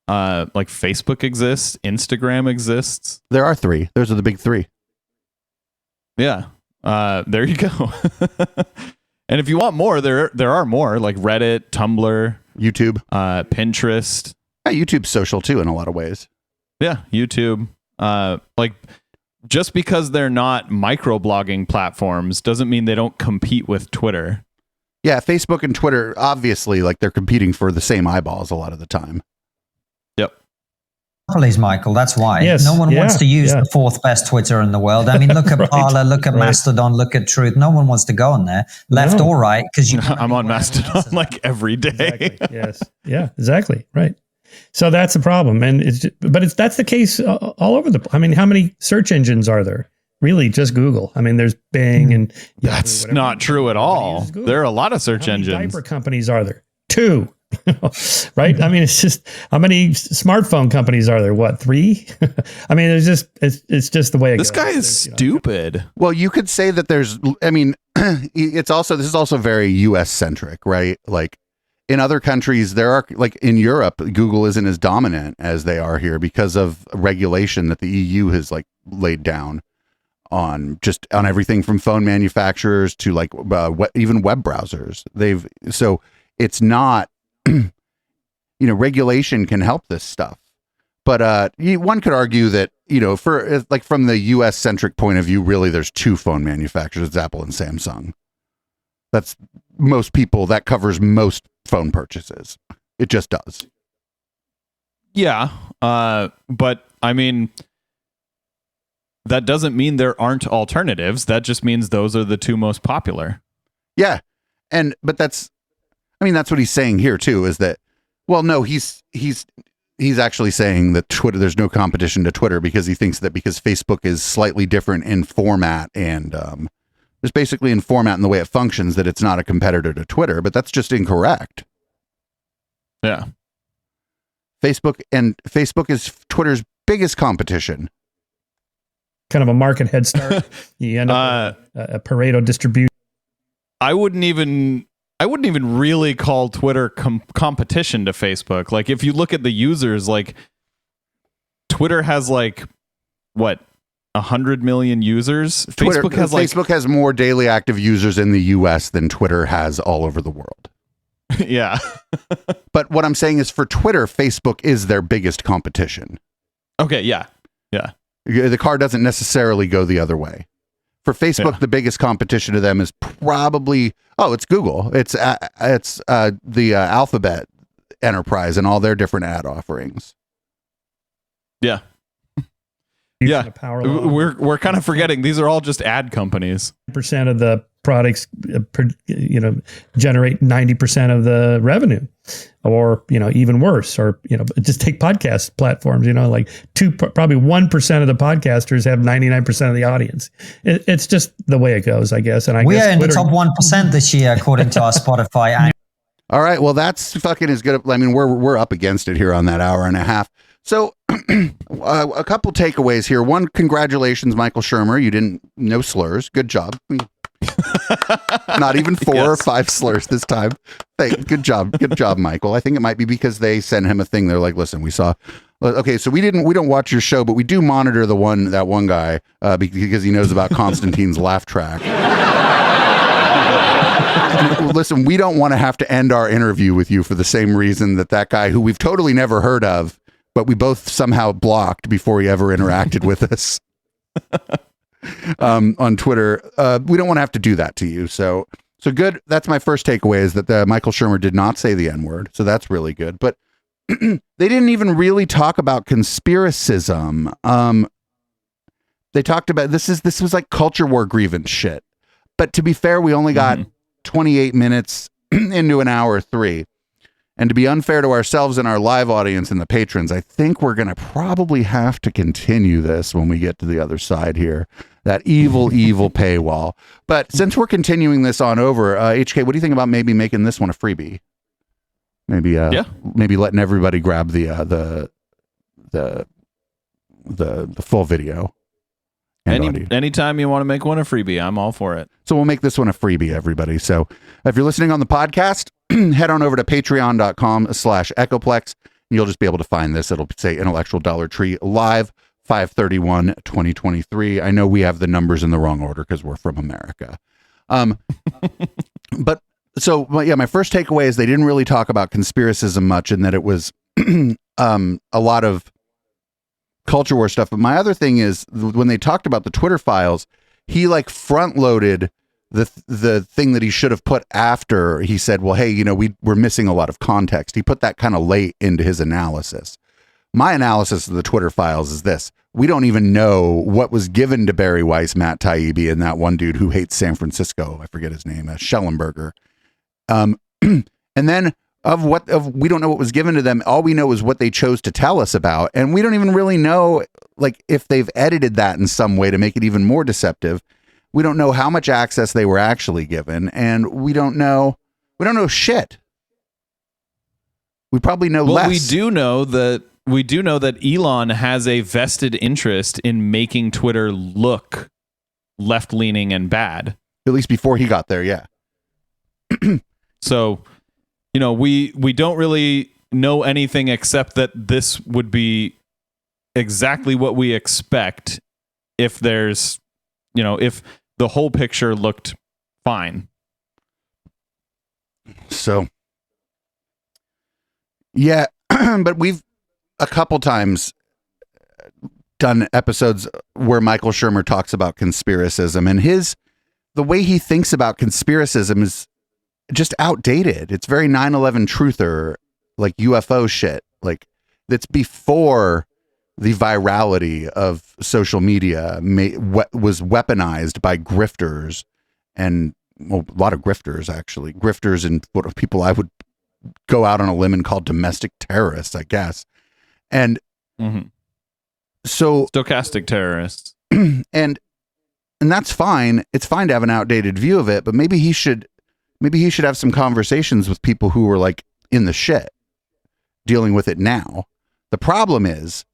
Like Facebook exists, Instagram exists. There are three. Those are the big three. Yeah. There you go. And if you want more, there are more, like Reddit, Tumblr, YouTube, Pinterest. Yeah, YouTube's social too in a lot of ways. Yeah, YouTube. Like, just because they're not microblogging platforms doesn't mean they don't compete with Twitter. Yeah, Facebook and Twitter, obviously, like they're competing for the same eyeballs a lot of the time. Yep. Please, Michael, that's why. Yes, no one wants to use yeah. the fourth best Twitter in the world. I mean, look at Right, Parler, look at right. Mastodon, look at Truth. No one wants to go on there, left No. or right, because I'm on Mastodon like every day. Exactly. Yes. Yeah. Exactly. Right. So that's the problem, and that's the case all over the. I mean, how many search engines are there? Really, just Google. I mean, there's Bing and Yahoo, That's whatever. not true at all. Everybody uses Google. There are a lot of search How many engines. diaper companies are there? 2. Right? I mean, it's just how many smartphone companies are there? What, 3? I mean, it's just the way it This goes. guy is stupid. Well, you could say that this is also very US centric, right? Like in other countries, there are, like in Europe, Google isn't as dominant as they are here because of regulation that the EU has like laid down on everything from phone manufacturers to like even web browsers. So it's not, regulation can help this stuff. But one could argue that, for like from the US centric point of view, really there's 2 phone manufacturers, it's Apple and Samsung. That's most people, that covers most phone purchases. It just does. Yeah. But I mean, that doesn't mean there aren't alternatives. That just means those are the 2 most popular. Yeah. But that's what he's saying here too, is that, well, no, he's actually saying that Twitter, there's no competition to Twitter because he thinks that because Facebook is slightly different in format and there's basically in format and the way it functions that it's not a competitor to Twitter, but that's just incorrect. Yeah. Facebook is Twitter's biggest competition. Kind of a market head start. You end up with a Pareto distribution. I wouldn't even really call Twitter competition to Facebook. Like, if you look at the users, like Twitter has like what, 100 million users. Facebook has more daily active users in the US than Twitter has all over the world. Yeah. But what I'm saying is for Twitter, Facebook is their biggest competition. Okay. Yeah. Yeah. The car doesn't necessarily go the other way. For Facebook, the biggest competition to them is probably, it's Google. It's the Alphabet enterprise and all their different ad offerings. Yeah. Yeah. We're kind of forgetting these are all just ad companies. Percent of the products, generate 90% of the revenue, or even worse, or just take podcast platforms. Like probably 1% of the podcasters have 99% of the audience. It's just the way it goes, I guess. And we are in the top 1% this year, according to our Spotify. All right, well, that's fucking as good. I mean, we're up against it here on that hour and a half. So a couple takeaways here. One, congratulations, Michael Shermer. No slurs. Good job. Not even 4 or 5 slurs this time. Good job, Michael. I think it might be because they sent him a thing. They're like, listen, we saw. Okay, so we don't watch your show, but we do monitor that one guy because he knows about Constantine's laugh track. And, listen, we don't want to have to end our interview with you for the same reason that guy who we've totally never heard of, but we both somehow blocked before he ever interacted with us on Twitter. We don't want to have to do that to you. So good. That's my first takeaway, is that Michael Shermer did not say the N-word. So that's really good. But they didn't even really talk about conspiracism. They talked about this was like culture war grievance shit. But to be fair, we only got 28 minutes into an hour 3. And to be unfair to ourselves and our live audience and the patrons, I think we're going to probably have to continue this when we get to the other side here. That evil paywall. But since we're continuing this on over, HK, what do you think about maybe making this one a freebie? Maybe maybe letting everybody grab the full video. and audio. Anytime you want to make one a freebie, I'm all for it. So we'll make this one a freebie, everybody. So if you're listening on the podcast, head on over to patreon.com/Echoplex. You'll just be able to find this. It'll say Intellectual Dollar Tree Live 5/31/2023. I know we have the numbers in the wrong order because we're from America. But so, yeah, my first takeaway is they didn't really talk about conspiracism much, and that it was a lot of culture war stuff. But my other thing is when they talked about the Twitter files, he like front loaded the thing that he should have put after. He said, well, hey, you know, we're missing a lot of context. He put that kind of late into his analysis. My analysis of the Twitter files is this. We don't even know what was given to Barry Weiss, Matt Taibbi, and that one dude who hates San Francisco. I forget his name, Schellenberger. And then we don't know what was given to them. All we know is what they chose to tell us about. And we don't even really know, like, if they've edited that in some way to make it even more deceptive. We don't know how much access they were actually given. And we don't know shit. We probably know less. We do know that Elon has a vested interest in making Twitter look left-leaning and bad. At least before he got there, yeah. So, you know, we don't really know anything except that this would be exactly what we expect if there's, you know, if the whole picture looked fine. So, yeah, but we've a couple times done episodes where Michael Shermer talks about conspiracism, and the way he thinks about conspiracism is just outdated. It's very 9/11 truther, like UFO shit. Like, that's before the virality of social media was weaponized by grifters, and a lot of grifters, actually. Grifters and what people I would go out on a limb and call domestic terrorists, I guess. And so stochastic terrorists. and that's fine. It's fine to have an outdated view of it, but maybe he should have some conversations with people who were like in the shit dealing with it now. The problem is,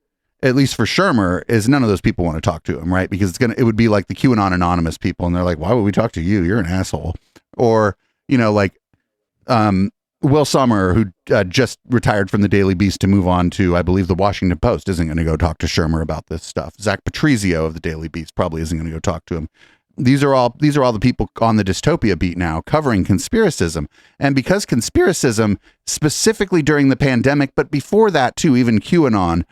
at least for Shermer, is none of those people want to talk to him, right? Because it would be like the QAnon anonymous people, and they're like, why would we talk to you? You're an asshole. Or, you know, like Will Sommer, who just retired from the Daily Beast to move on to, I believe, the Washington Post, isn't going to go talk to Shermer about this stuff. Zach Patrizio of the Daily Beast probably isn't going to go talk to him. These are all the people on the dystopia beat now covering conspiracism. And because conspiracism, specifically during the pandemic, but before that too, even QAnon,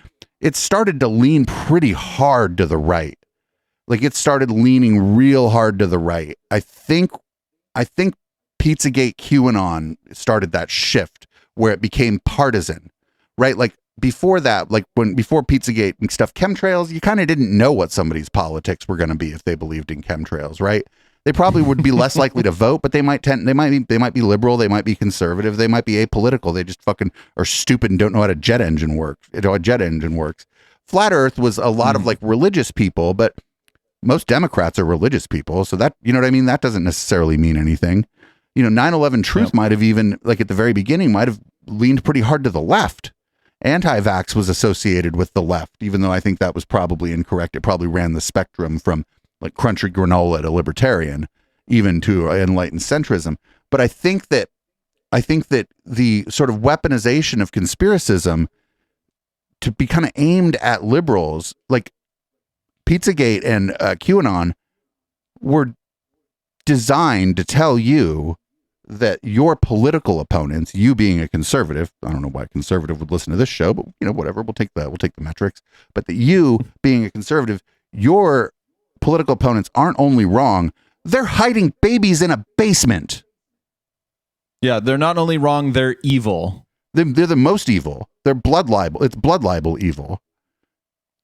it started to lean pretty hard to the right. Like, it started leaning real hard to the right. I think Pizzagate QAnon started that shift where it became partisan, right? Like, before that, like before Pizzagate and stuff, chemtrails, you kind of didn't know what somebody's politics were going to be if they believed in chemtrails, right? They probably would be less likely to vote, but they might be liberal, they might be conservative, they might be apolitical. They just fucking are stupid and don't know how a jet engine works. Flat Earth was a lot of like religious people, but most Democrats are religious people, so that, you know what I mean? That doesn't necessarily mean anything. You know, 9/11 truth might have even, like at the very beginning, might have leaned pretty hard to the left. Anti-vax was associated with the left, even though I think that was probably incorrect. It probably ran the spectrum from like crunchy granola to libertarian, even to enlightened centrism. But I think that the sort of weaponization of conspiracism to be kind of aimed at liberals, like Pizzagate and QAnon, were designed to tell you that your political opponents, you being a conservative, I don't know why a conservative would listen to this show, but you know, whatever, we'll take the metrics, but that you being a conservative, your political opponents aren't only wrong, they're hiding babies in a basement. Yeah, they're not only wrong, they're evil. They're the most evil. They're blood libel. It's blood libel evil.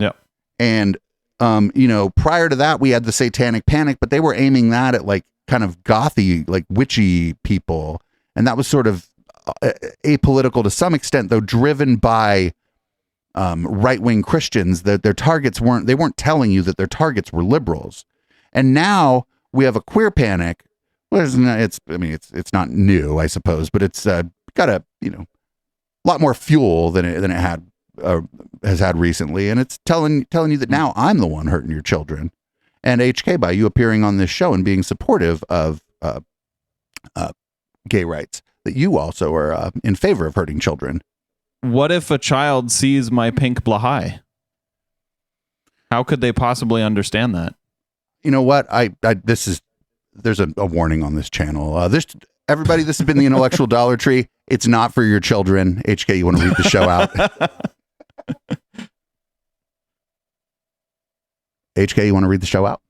Yeah. And, you know, prior to that, we had the Satanic Panic, but they were aiming that at like kind of gothy, like witchy people. And that was sort of apolitical to some extent, though driven by right-wing Christians. That their targets weren't telling you that their targets were liberals. And now we have a queer panic. Well, it's not new, I suppose, but it's got a, you know, lot more fuel than it had has had recently, and it's telling you that now I'm the one hurting your children, And HK, by you appearing on this show and being supportive of gay rights, that you also are in favor of hurting children. What if a child sees my pink Blahai? How could they possibly understand that? You know what? There's a warning on this channel. Everybody, this has been the Intellectual Dollar Tree. It's not for your children. HK, you want to read the show out? HK, you want to read the show out?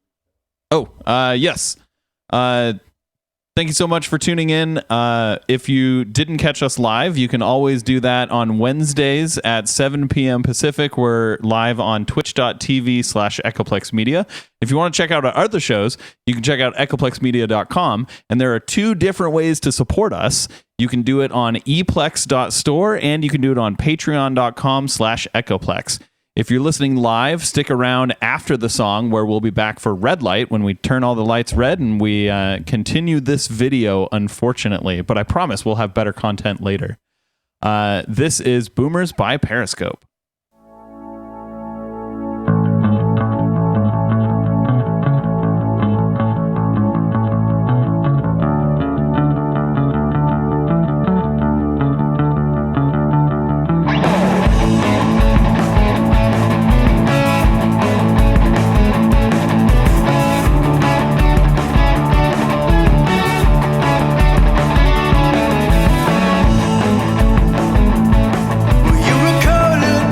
Yes. Thank you so much for tuning in. If you didn't catch us live, you can always do that on Wednesdays at 7 p.m. Pacific. We're live on twitch.tv/Echoplex Media. If you want to check out our other shows, you can check out echoplexmedia.com. And there are 2 different ways to support us. You can do it on eplex.store and you can do it on patreon.com/Echoplex. If you're listening live, stick around after the song where we'll be back for Red Light when we turn all the lights red and we continue this video, unfortunately. But I promise we'll have better content later. This is Boomers by Periscope. You recall a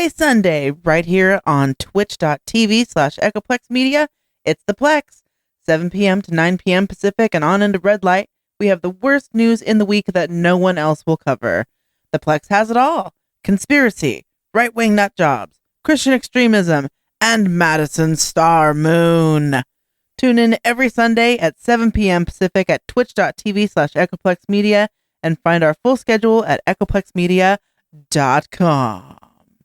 Sunday, right here on twitch.tv/Echoplex Media. It's the Plex, 7 p.m. to 9 p.m. Pacific and on into red light. We have the worst news in the week that no one else will cover. The Plex has it all. Conspiracy, right-wing nut jobs, Christian extremism, and Madison Star Moon. Tune in every Sunday at 7 p.m. Pacific at twitch.tv/Echoplex Media and find our full schedule at echoplexmedia.com.